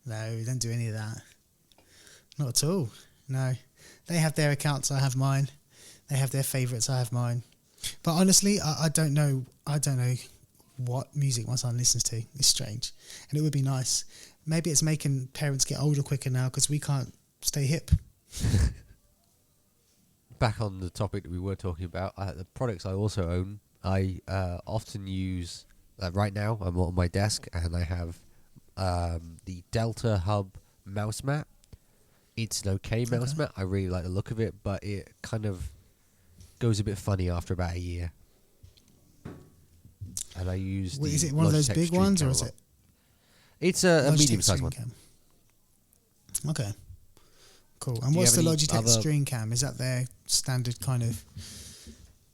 we don't do any of that. Not at all. No, they have their accounts. I have mine. They have their favourites. I have mine. But honestly, I don't know. I don't know what music my son listens to. It's strange, and it would be nice. Maybe it's making parents get older quicker now because we can't stay hip. Back on the topic that we were talking about, the products I also own, I often use. Right now, I'm on my desk and I have the Delta Hub mouse mat. It's an okay mouse mat. I really like the look of it, but it kind of goes a bit funny after about a year. And I use. Wait, is it one of those big ones, or is it? It's a medium-sized one. Cam. Okay, cool. And what's the Logitech Stream Cam? Is that their standard kind of?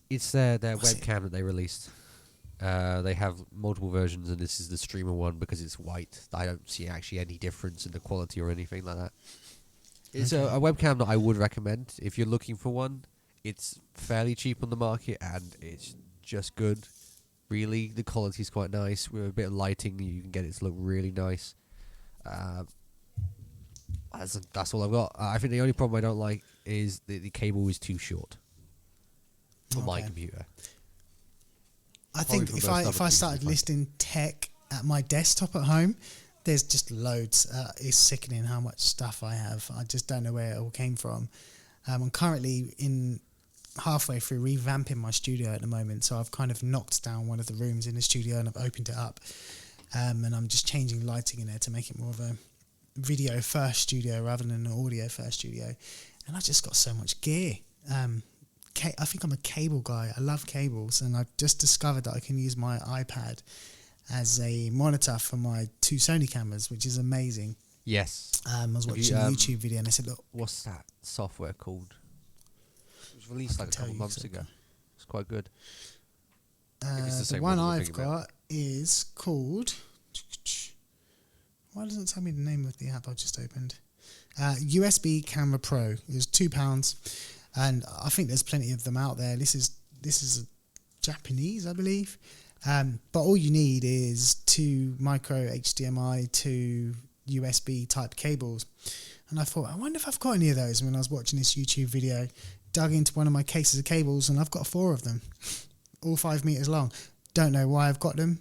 It's their webcam that they released. They have multiple versions, and this is the streamer one because it's white. I don't see actually any difference in the quality or anything like that. It's a webcam that I would recommend if you're looking for one. It's fairly cheap on the market, and it's just good. Really, the quality is quite nice. With a bit of lighting, you can get it to look really nice. That's all I've got. I think the only problem I don't like is the cable is too short for my computer. I think if I started listing tech at my desktop at home, there's just loads. It's sickening how much stuff I have. I just don't know where it all came from. I'm currently halfway through revamping my studio at the moment, so I've kind of knocked down one of the rooms in the studio and I've opened it up, and I'm just changing lighting in there to make it more of a video first studio rather than an audio first studio. And I just got so much gear. I think I'm a cable guy. I love cables, and I've just discovered that I can use my iPad as a monitor for my 2 Sony cameras, which is amazing. Yes. I was watching a YouTube video and I said, look, what's that software called? It was released like a couple months ago. It's quite good. The one I've got is called... Why doesn't it tell me the name of the app I just opened? USB Camera Pro. It was £2, and I think there's plenty of them out there. This is Japanese, I believe. But all you need is 2 micro HDMI to USB type cables. And I thought, I wonder if I've got any of those. And when I was watching this YouTube video, dug into one of my cases of cables, and I've got 4 of them, all 5 meters long. Don't know why I've got them.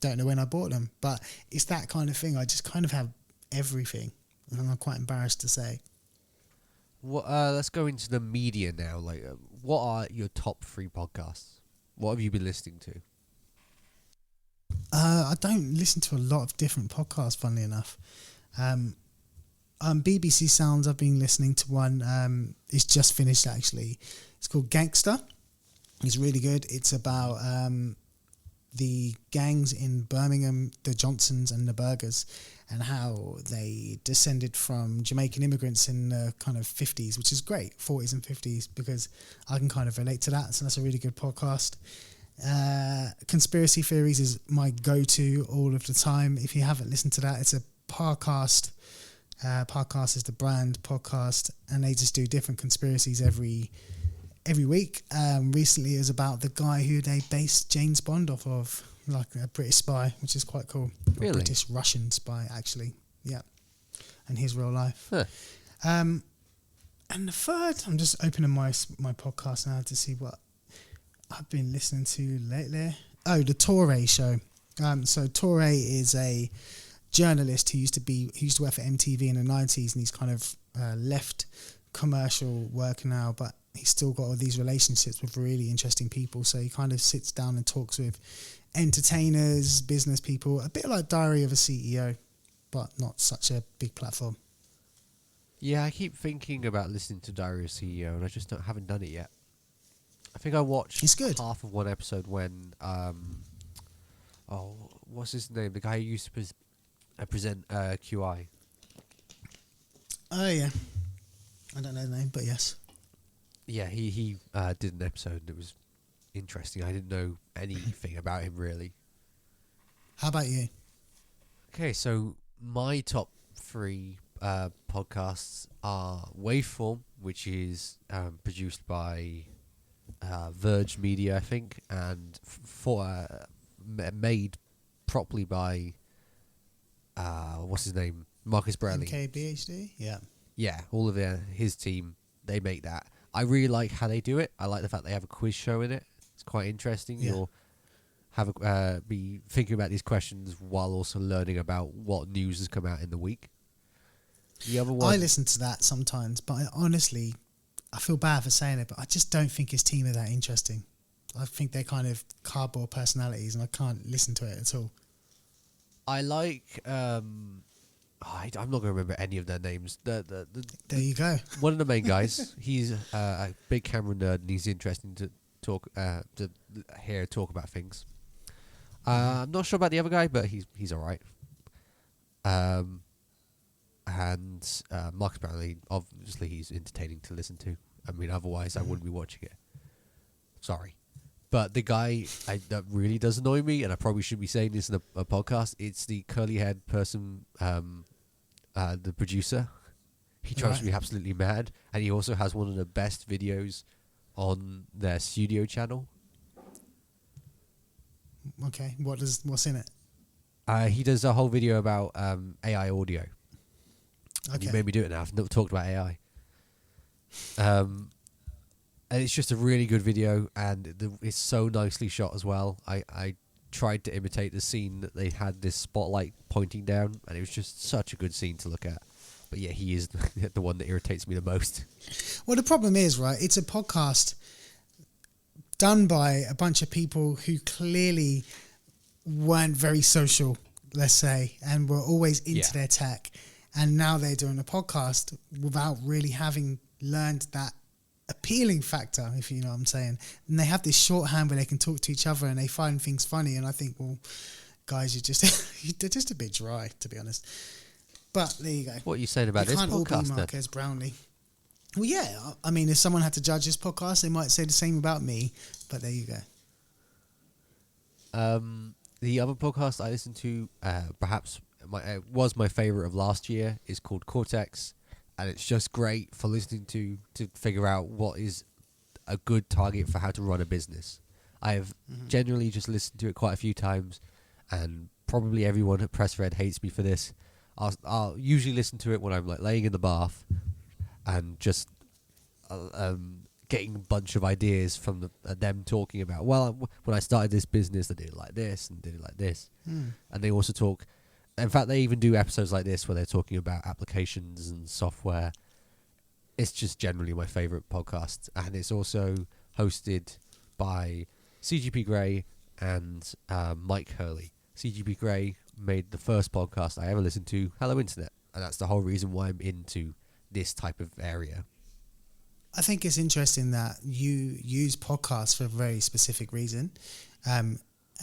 Don't know when I bought them, but it's that kind of thing. I just kind of have everything, and I'm quite embarrassed to say. Well, let's go into the media now. Like, what are your top 3 podcasts? What have you been listening to? I don't listen to a lot of different podcasts, funnily enough. BBC Sounds, I've been listening to one. It's just finished, actually. It's called Gangster. It's really good. It's about the gangs in Birmingham, the Johnsons and the Burgers, and how they descended from Jamaican immigrants in the kind of 50s, which is great, 40s and 50s, because I can kind of relate to that. So that's a really good podcast. Conspiracy Theories is my go-to all of the time. If you haven't listened to that, it's a podcast. Podcast is the brand podcast, and they just do different conspiracies every week. Recently it was about the guy who they based James Bond off of, like a British spy, which is quite cool. Really? A British Russian spy, actually. Yeah. And his real life. Huh. And the third, I'm just opening my podcast now to see what I've been listening to lately. Oh, the Turay show. So Turay is a journalist who used to work for MTV in the 90s, and he's kind of left commercial work now, but he's still got all these relationships with really interesting people. So he kind of sits down and talks with entertainers, business people, a bit like Diary of a CEO, but not such a big platform. Yeah, I keep thinking about listening to Diary of a CEO, and I just haven't done it yet. I think I watched It's good. half of one episode when what's his name? The guy who used to present QI. Oh yeah, I don't know the name, but yes. Yeah, he did an episode. That was interesting. I didn't know anything about him really. How about you? Okay, so my top three podcasts are Waveform, which is produced by Verge Media, I think, and made properly by what's his name, Marcus Brownlee. MKBHD, yeah. Yeah, all of his team, they make that. I really like how they do it. I like the fact they have a quiz show in it. It's quite interesting. Yeah. You'll be thinking about these questions while also learning about what news has come out in the week. The other one, I listen to that sometimes, but honestly, I feel bad for saying it, but I just don't think his team are that interesting. I think they're kind of cardboard personalities, and I can't listen to it at all. I like. I'm not going to remember any of their names. There you go. One of the main guys, he's a big camera nerd, and he's interesting to talk about things. I'm not sure about the other guy, but he's all right. And Marcus Brownlee, obviously, he's entertaining to listen to. I mean, otherwise, I wouldn't be watching it. Sorry. But the guy that really does annoy me, and I probably should be saying this in a podcast, it's the curly-haired person, the producer. He drives me absolutely mad, and he also has one of the best videos on their studio channel. Okay, what's in it? He does a whole video about AI audio. And you made me do it now. I've never talked about AI. And it's just a really good video, and it's so nicely shot as well. I tried to imitate the scene that they had this spotlight pointing down, and it was just such a good scene to look at. But yeah, he is the one that irritates me the most. Well, the problem is, right, it's a podcast done by a bunch of people who clearly weren't very social, let's say, and were always into their tech. And now they're doing a podcast without really having learned that appealing factor, if you know what I'm saying. And they have this shorthand where they can talk to each other and they find things funny. And I think, well, guys, they're just a bit dry, to be honest. But there you go. What are you saying about this podcast? You can't all be Marcus Brownlee. Well, yeah. I mean, if someone had to judge this podcast, they might say the same about me. But there you go. The other podcast I listened to, perhaps was my favourite of last year, is called Cortex. And it's just great for listening to figure out what is a good target for how to run a business. I have generally just listened to it quite a few times, and probably everyone at Press Red hates me for this. I'll usually listen to it when I'm like laying in the bath and just getting a bunch of ideas from them talking about, well, when I started this business, I did it like this and did it like this. And they also talk. In fact, they even do episodes like this where they're talking about applications and software. It's just generally my favourite podcast. And it's also hosted by CGP Grey and Mike Hurley. CGP Grey made the first podcast I ever listened to, Hello Internet. And that's the whole reason why I'm into this type of area. I think it's interesting that you use podcasts for a very specific reason.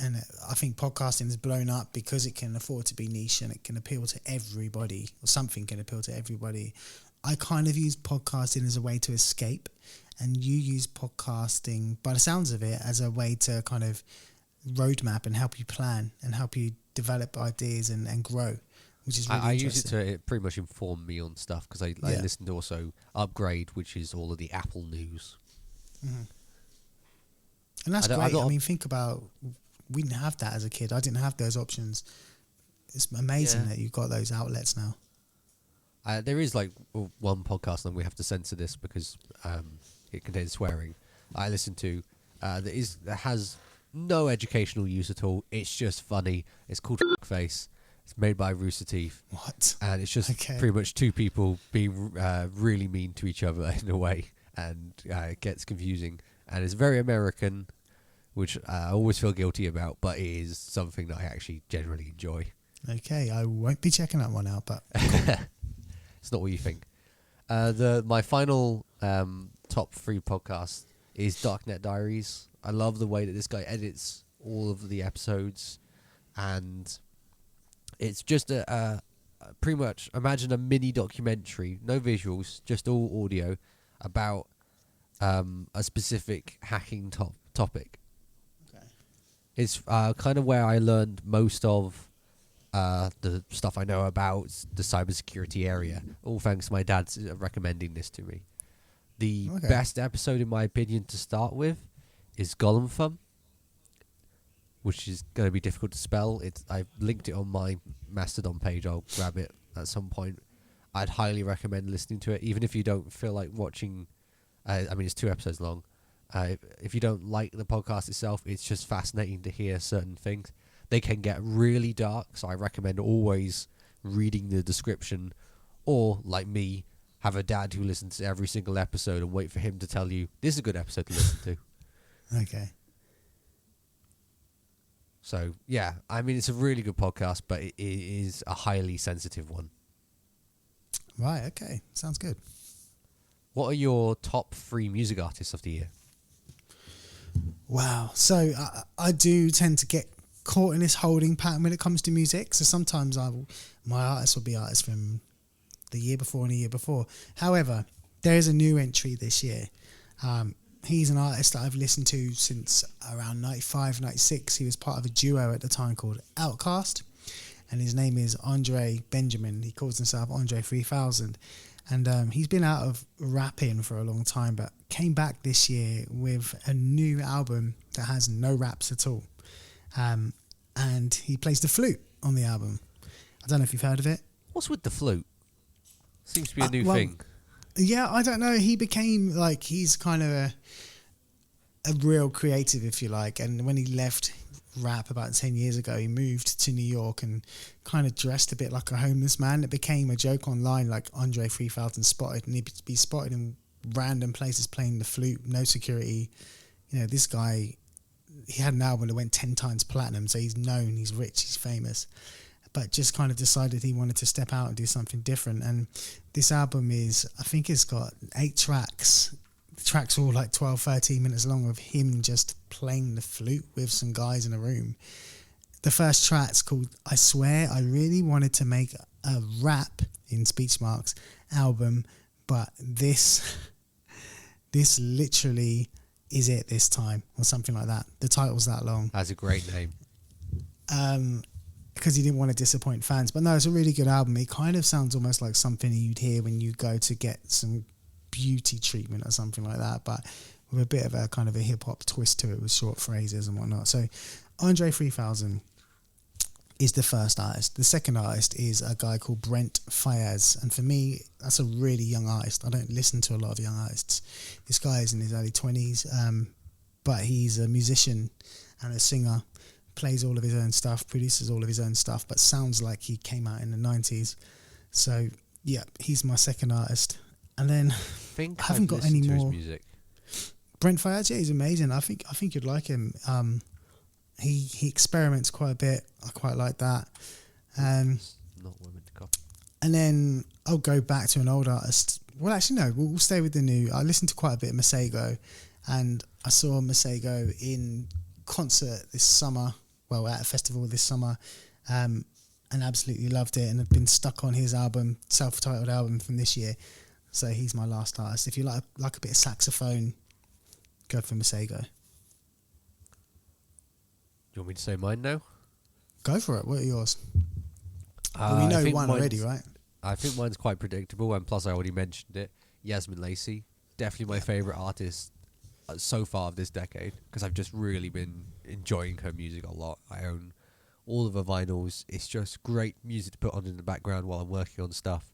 And I think podcasting has blown up because it can afford to be niche and it can appeal to everybody, or something can appeal to everybody. I kind of use podcasting as a way to escape, and you use podcasting, by the sounds of it, as a way to kind of roadmap and help you plan and help you develop ideas and grow, which is really I interesting. use it to pretty much inform me on stuff, because I listen to also Upgrade, which is all of the Apple news. Mm-hmm. And that's great. I mean, think about... We didn't have that as a kid. I didn't have those options. It's amazing that you've got those outlets now. There is like one podcast, and we have to censor this because it contains swearing. I listen to that has no educational use at all. It's just funny. It's called Face. It's made by Rooster Teeth. What? And it's just pretty much two people being really mean to each other in a way, and it gets confusing. And it's very American, which I always feel guilty about, but it is something that I actually generally enjoy. Okay, I won't be checking that one out, but... It's not what you think. My final top 3 podcast is Darknet Diaries. I love the way that this guy edits all of the episodes, and it's just a pretty much imagine a mini documentary, no visuals, just all audio about a specific hacking topic. Okay. It's kind of where I learned most of the stuff I know about the cybersecurity area. All thanks to my dad recommending this to me. The best episode, in my opinion, to start with is Gollum Thumb, which is going to be difficult to spell. I've linked it on my Mastodon page. I'll grab it at some point. I'd highly recommend listening to it, even if you don't feel like watching. I mean, it's 2 episodes long. If you don't like the podcast itself, it's just fascinating to hear certain things. They can get really dark, so I recommend always reading the description, or, like me, have a dad who listens to every single episode and wait for him to tell you, this is a good episode to listen to. Okay. So, yeah, I mean, it's a really good podcast, but it is a highly sensitive one. Right, okay. Sounds good. What are your top 3 music artists of the year? Wow. So I do tend to get caught in this holding pattern when it comes to music. So sometimes my artists will be artists from the year before and the year before. However, there is a new entry this year. He's an artist that I've listened to since around 95, 96. He was part of a duo at the time called Outcast, and his name is Andre Benjamin. He calls himself Andre 3000. And he's been out of rapping for a long time, but came back this year with a new album that has no raps at all. And he plays the flute on the album. I don't know if you've heard of it. What's with the flute? Seems to be a new thing. Yeah, I don't know. He became he's kind of a real creative, if you like. And when he left rap about 10 years ago, he moved to New York and kind of dressed a bit like a homeless man. It became a joke online, like Andre 3000 spotted, and he'd be spotted in random places playing the flute, no security. You know, this guy, he had an album that went 10 times platinum, so he's known, he's rich, he's famous, but just kind of decided he wanted to step out and do something different. And this album is, I think it's got 8 tracks. The tracks are all like 12, 13 minutes long of him just playing the flute with some guys in a room. The first track's called I Swear. I really wanted to make a rap, in speech marks, album, but this literally is it this time, or something like that. The title's that long. That's a great name. Because he didn't want to disappoint fans. But no, it's a really good album. It kind of sounds almost like something you'd hear when you go to get some beauty treatment or something like that, but with a bit of a kind of a hip-hop twist to it with short phrases and whatnot. So Andre 3000 is the first artist. The second artist is a guy called Brent Faiyaz, and for me, that's a really young artist. I don't listen to a lot of young artists. This guy is in his early 20s, but he's a musician and a singer, plays all of his own stuff, produces all of his own stuff, but sounds like he came out in the 90s. So yeah, he's my second artist. And then I haven't got any more music. Brent Faiyaz, yeah, he's amazing. I think you'd like him. He experiments quite a bit. I quite like that. Not women to copy. And then I'll go back to an old artist. Well, actually, no, we'll stay with the new. I listened to quite a bit of Masego, and I saw Masego in concert this summer. Well, at a festival this summer, and absolutely loved it. And I've been stuck on his album, self-titled album from this year. So he's my last artist. If you like a bit of saxophone, go for Masego. Do you want me to say mine now? Go for it. What are yours? We know one already, right? I think mine's quite predictable, and plus I already mentioned it. Yasmin Lacey, definitely my favourite artist so far of this decade, because I've just really been enjoying her music a lot. I own all of her vinyls. It's just great music to put on in the background while I'm working on stuff.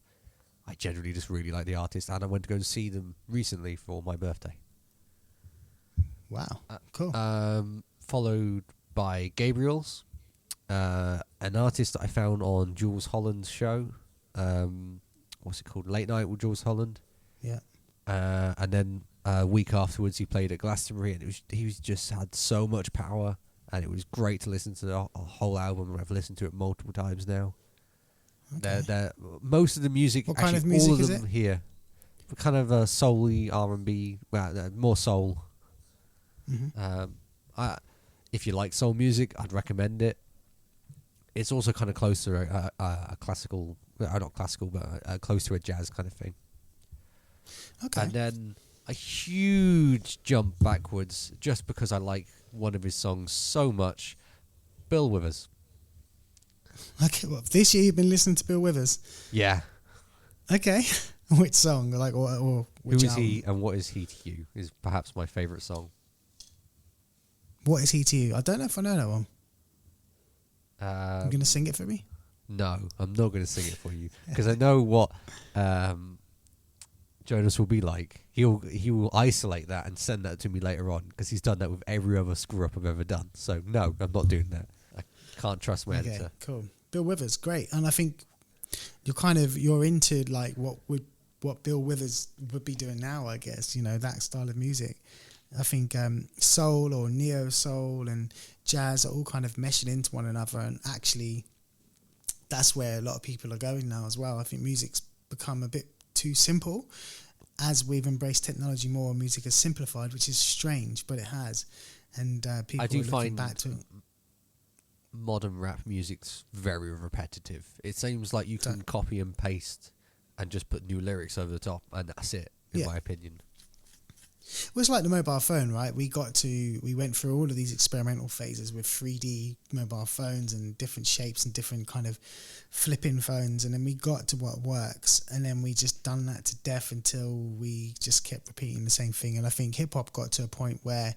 I generally just really like the artist, and I went to go and see them recently for my birthday. Wow, cool. Followed by Gabriel's, an artist that I found on Jules Holland's show. What's it called? Late Night with Jules Holland. Yeah. And then a week afterwards, he played at Glastonbury, and he just had so much power, and it was great to listen to the whole album. I've listened to it multiple times now. Okay. They're most of the music. What kind of music all of is them it? Here. kind of a soul-y R&B, more soul. Mm-hmm. If you like soul music, I'd recommend it. It's also kind of close to a classical, not classical, but close to a jazz kind of thing. Okay. And then a huge jump backwards, just because I like one of his songs so much, Bill Withers. Okay. Well, this year you've been listening to Bill Withers. Yeah. Okay. Which song? Or which Who is album? he and what is he to you is perhaps my favourite song. What is he to you? I don't know if I know that one. You going to sing it for me? No, I'm not going to sing it for you because I know what Jonas will be like. He will isolate that and send that to me later on because he's done that with every other screw up I've ever done. So no, I'm not doing that. I can't trust my editor. Cool. Bill Withers, great. And I think you're into like what Bill Withers would be doing now, I guess, that style of music. I think soul or neo soul and jazz are all kind of meshing into one another, and actually that's where a lot of people are going now as well. I think music's become a bit too simple. As we've embraced technology more, music has simplified, which is strange, but it has. And people I do are looking find back to modern rap music's very repetitive. It seems like you can copy and paste and just put new lyrics over the top, and that's it, in my opinion. Well, it's like the mobile phone, right? We went through all of these experimental phases with 3D mobile phones and different shapes and different kind of flipping phones, and then we got to what works, and then we just done that to death until we just kept repeating the same thing. And I think hip-hop got to a point where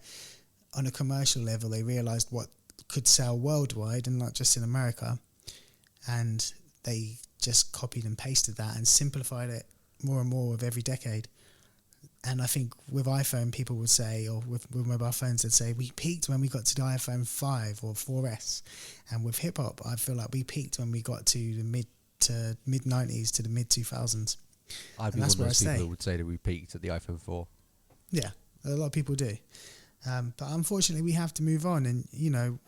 on a commercial level they realised what could sell worldwide and not just in America, and they just copied and pasted that and simplified it more and more with every decade. And I think with iPhone, people would say, or with mobile phones, they'd say, we peaked when we got to the iPhone 5 or 4S. And with hip-hop, I feel like we peaked when we got to the mid-90s to the mid-2000s. I'd be one of those people who would say that we peaked at the iPhone 4. Yeah, a lot of people do. But unfortunately, we have to move on, and,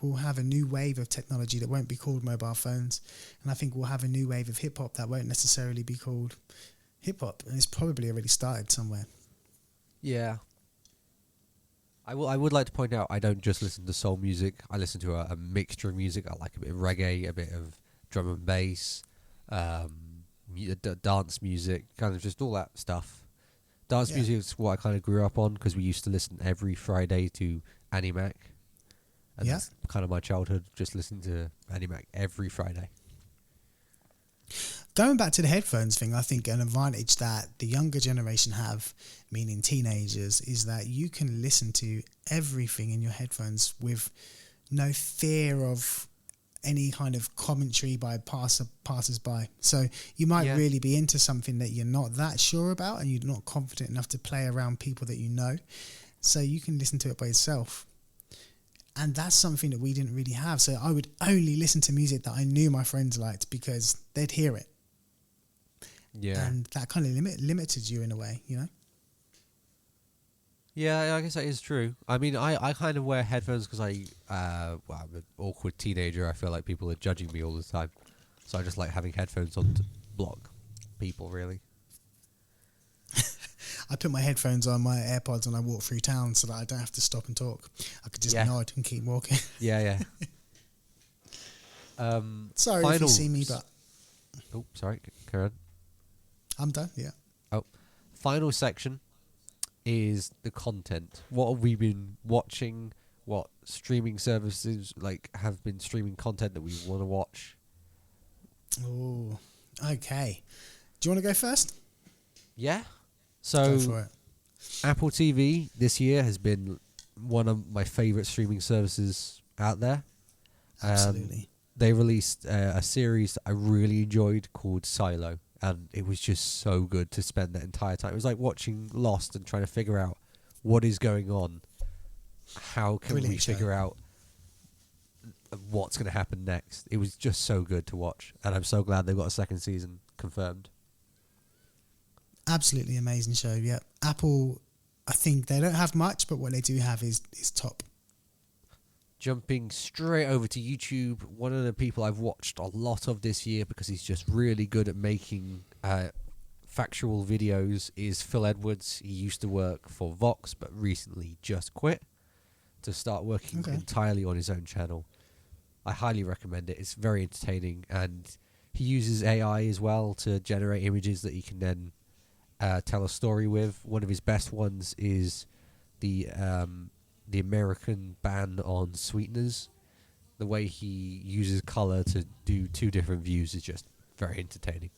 we'll have a new wave of technology that won't be called mobile phones. And I think we'll have a new wave of hip-hop that won't necessarily be called hip-hop. And it's probably already started somewhere. Yeah. I would like to point out I don't just listen to soul music. I listen to a mixture of music. I like a bit of reggae, a bit of drum and bass, dance music, kind of just all that stuff. Dance music is what I kind of grew up on because we used to listen every Friday to Animac. And that's kind of my childhood, just listening to Animac every Friday. Going back to the headphones thing, I think an advantage that the younger generation have, meaning teenagers, is that you can listen to everything in your headphones with no fear of any kind of commentary by passers-by. So you might really be into something that you're not that sure about and you're not confident enough to play around people that you know. So you can listen to it by yourself. And that's something that we didn't really have. So I would only listen to music that I knew my friends liked because they'd hear it. Yeah. And that kind of limited you in a way, Yeah, I guess that is true. I mean, I kind of wear headphones because I'm an awkward teenager. I feel like people are judging me all the time. So I just like having headphones on to block people, really. I put my headphones on, my AirPods, and I walk through town so that I don't have to stop and talk. I could just nod and keep walking. Yeah. Sorry if you see me, but... Oh, sorry, Karen. I'm done, yeah. Oh, final section is the content. What have we been watching? What streaming services have been streaming content that we want to watch? Oh, okay. Do you want to go first? Yeah. So, go for it. Apple TV this year has been one of my favourite streaming services out there. Absolutely. They released a series that I really enjoyed called Silo. And it was just so good to spend that entire time. It was like watching Lost and trying to figure out what is going on. How can we figure out what's going to happen next? It was just so good to watch. And I'm so glad they've got a second season confirmed. Absolutely amazing show, yeah. Apple, I think they don't have much, but what they do have is top. Jumping straight over to YouTube, one of the people I've watched a lot of this year because he's just really good at making factual videos is Phil Edwards. He used to work for Vox, but recently just quit to start working entirely on his own channel. I highly recommend it. It's very entertaining, and he uses AI as well to generate images that he can then tell a story with. One of his best ones is the American ban on sweeteners. The way he uses color to do two different views is just very entertaining.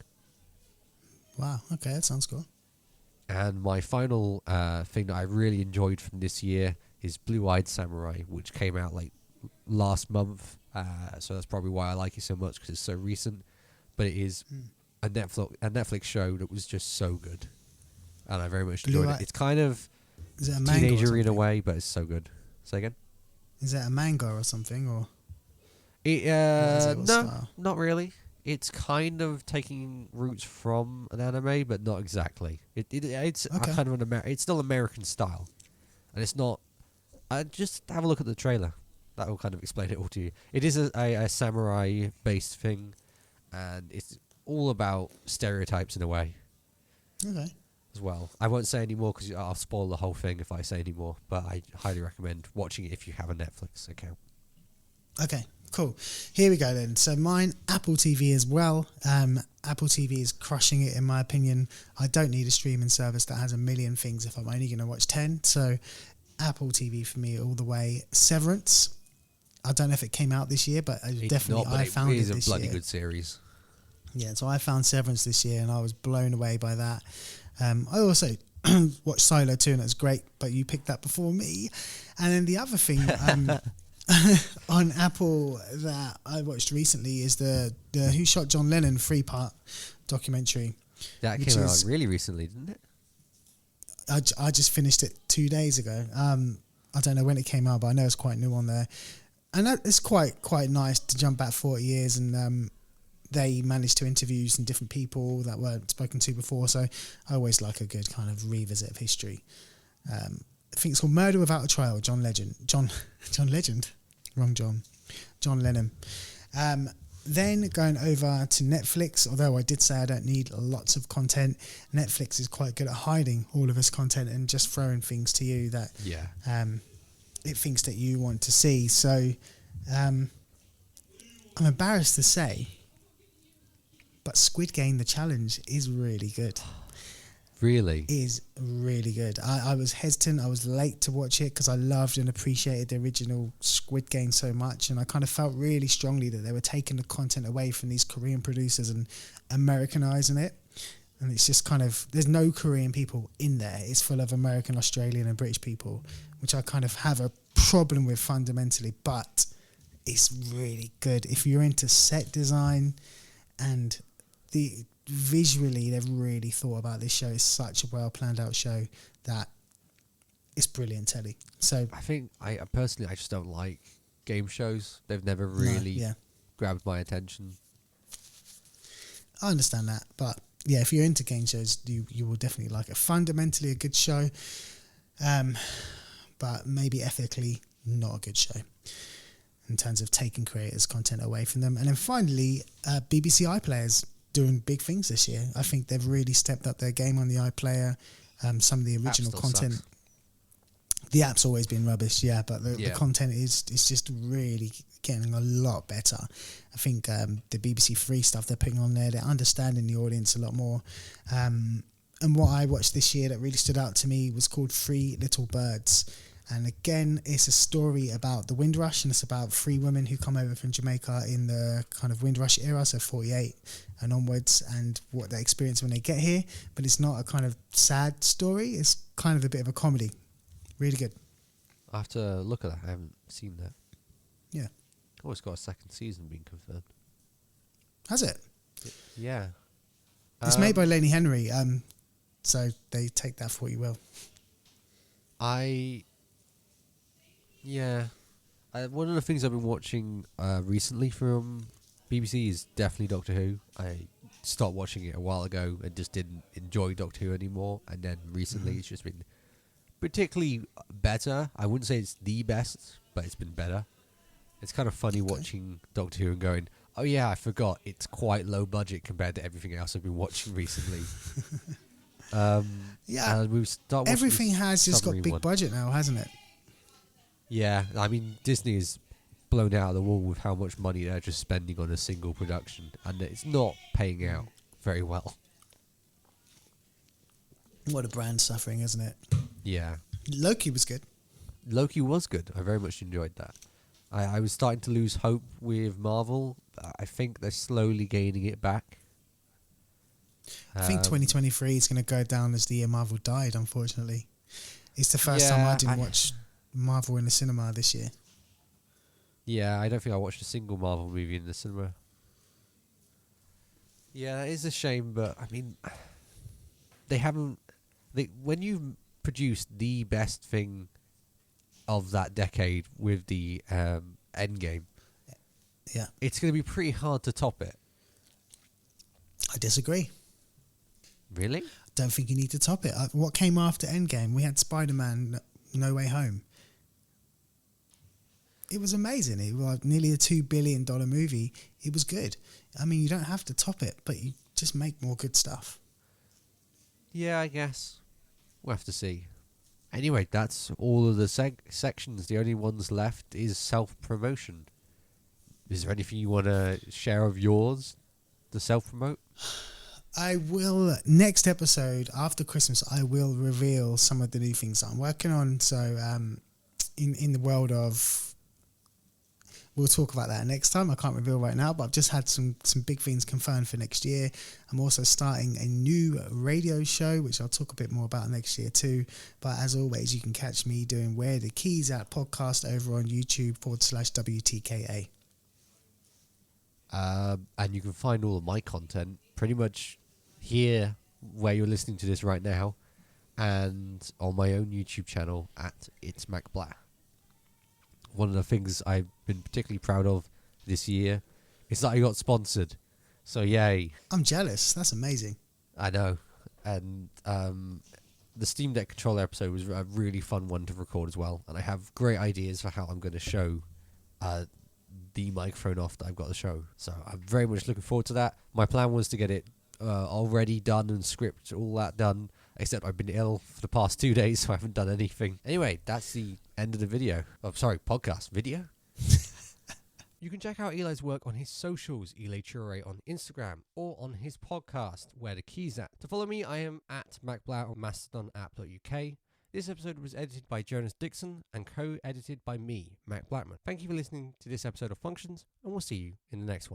Wow, okay, that sounds cool. And my final thing that I really enjoyed from this year is Blue-Eyed Samurai, which came out like last month. So that's probably why I like it so much, because it's so recent. But it is a Netflix show that was just so good, and I very much enjoyed it. It's kind of teenager in a way, but it's so good. Say again? Is it a manga or something, or? No, style? Not really. It's kind of taking roots from an anime, but not exactly. It's kind of it's still American style, and it's not. Just have a look at the trailer. That will kind of explain it all to you. It is a samurai-based thing, and it's all about stereotypes in a way. Okay. As well. I won't say any more because I'll spoil the whole thing if I say any more, but I highly recommend watching it if you have a Netflix account. Okay, cool. Here we go then. So mine, Apple TV as well. Apple TV is crushing it in my opinion. I don't need a streaming service that has a million things if I'm only going to watch 10. So Apple TV for me all the way. Severance. I don't know if it came out this year, but I found it this year. It is a bloody good series. Yeah, so I found Severance this year and I was blown away by that. I also watched Silo too, and it was great, but you picked that before me. And then the other thing on Apple that I watched recently is the Who Shot John Lennon 3-part documentary. That came out really recently, didn't it? I just finished it 2 days ago. I don't know when it came out, but I know it's quite new on there. And it's quite nice to jump back 40 years and they managed to interview some different people that weren't spoken to before. So I always like a good kind of revisit of history. I think it's called Murder Without a Trial, John Legend. John Lennon. Then going over to Netflix, although I did say I don't need lots of content, Netflix is quite good at hiding all of this content and just throwing things to you that it thinks that you want to see. So I'm embarrassed to say, but Squid Game, the challenge, is really good. Really? Is really good. I was hesitant. I was late to watch it because I loved and appreciated the original Squid Game so much. And I kind of felt really strongly that they were taking the content away from these Korean producers and Americanizing it. And it's just kind of, there's no Korean people in there. It's full of American, Australian and British people, which I kind of have a problem with fundamentally. But it's really good. If you're into set design and visually they've really thought about this show. It's such a well planned out show that it's brilliant telly. So I think I personally just don't like game shows. They've never really grabbed my attention. I understand that, but yeah, if you're into game shows, you will definitely like it. Fundamentally a good show, but maybe ethically not a good show in terms of taking creators' content away from them. And then finally, BBC iPlayers doing big things this year. I think they've really stepped up their game on the iPlayer. Some of the original content. Sucks. The app's always been rubbish, but the content is just really getting a lot better. I think the BBC Three stuff they're putting on there, they're understanding the audience a lot more. And what I watched this year that really stood out to me was called Three Little Birds. And again, it's a story about the Windrush, and it's about 3 women who come over from Jamaica in the kind of Windrush era, so 48 and onwards, and what they experience when they get here. But it's not a kind of sad story. It's kind of a bit of a comedy. Really good. I have to look at that. I haven't seen that. Yeah. Oh, it's got a second season being confirmed. Has it? Yeah. It's made by Lenny Henry, so they take that for what you will. One of the things I've been watching recently from BBC is definitely Doctor Who. I stopped watching it a while ago and just didn't enjoy Doctor Who anymore. And then recently it's just been particularly better. I wouldn't say it's the best, but it's been better. It's kind of funny watching Doctor Who and going, Oh yeah, I forgot. It's quite low budget compared to everything else I've been watching recently. Yeah, and we've started watching everything this has just got submarine big one. budget now, hasn't it? Yeah, I mean Disney is blown out of the wall with how much money they're just spending on a single production, and it's not paying out very well. What a brand suffering, isn't it? Yeah, Loki was good. Loki was good. I very much enjoyed that. I was starting to lose hope with Marvel. I think they're slowly gaining it back. I think 2023 is going to go down as the year Marvel died, unfortunately. It's the first time I didn't watch Marvel in the cinema this year. Yeah, I don't think I watched a single Marvel movie in the cinema. Yeah, that is a shame, but I mean, they haven't... when you've produced the best thing of that decade with the Endgame, yeah, it's going to be pretty hard to top it. I disagree. Really? Don't think you need to top it. What came after Endgame? We had Spider-Man No Way Home. It was amazing. It was nearly a $2 billion movie. It was good. I mean, you don't have to top it, but you just make more good stuff. Yeah, I guess. We'll have to see. Anyway, that's all of the sections. The only ones left is self-promotion. Is there anything you want to share of yours to self-promote? I will, next episode, after Christmas, I will reveal some of the new things I'm working on. So in the world of... We'll talk about that next time. I can't reveal right now, but I've just had some big things confirmed for next year. I'm also starting a new radio show, which I'll talk a bit more about next year too. But as always, you can catch me doing Where the Keys At podcast over on YouTube/WTKA. And you can find all of my content pretty much here where you're listening to this right now, and on my own YouTube channel at It's Mac Black. One of the things I've been particularly proud of this year is that I got sponsored. So yay. I'm jealous. That's amazing. I know. And the Steam Deck controller episode was a really fun one to record as well. And I have great ideas for how I'm going to show the microphone off that I've got to show. So I'm very much looking forward to that. My plan was to get it already done and script, all that done. Except I've been ill for the past 2 days, so I haven't done anything. Anyway, that's the end of the video. Oh, sorry, podcast. Video? You can check out Eli's work on his socials, Eli Turay on Instagram, or on his podcast, Where the Keys At. To follow me, I am at MacBlow on Mastodon app.uk. This episode was edited by Jonas Dickson and co-edited by me, Mac Blackman. Thank you for listening to this episode of Functions, and we'll see you in the next one.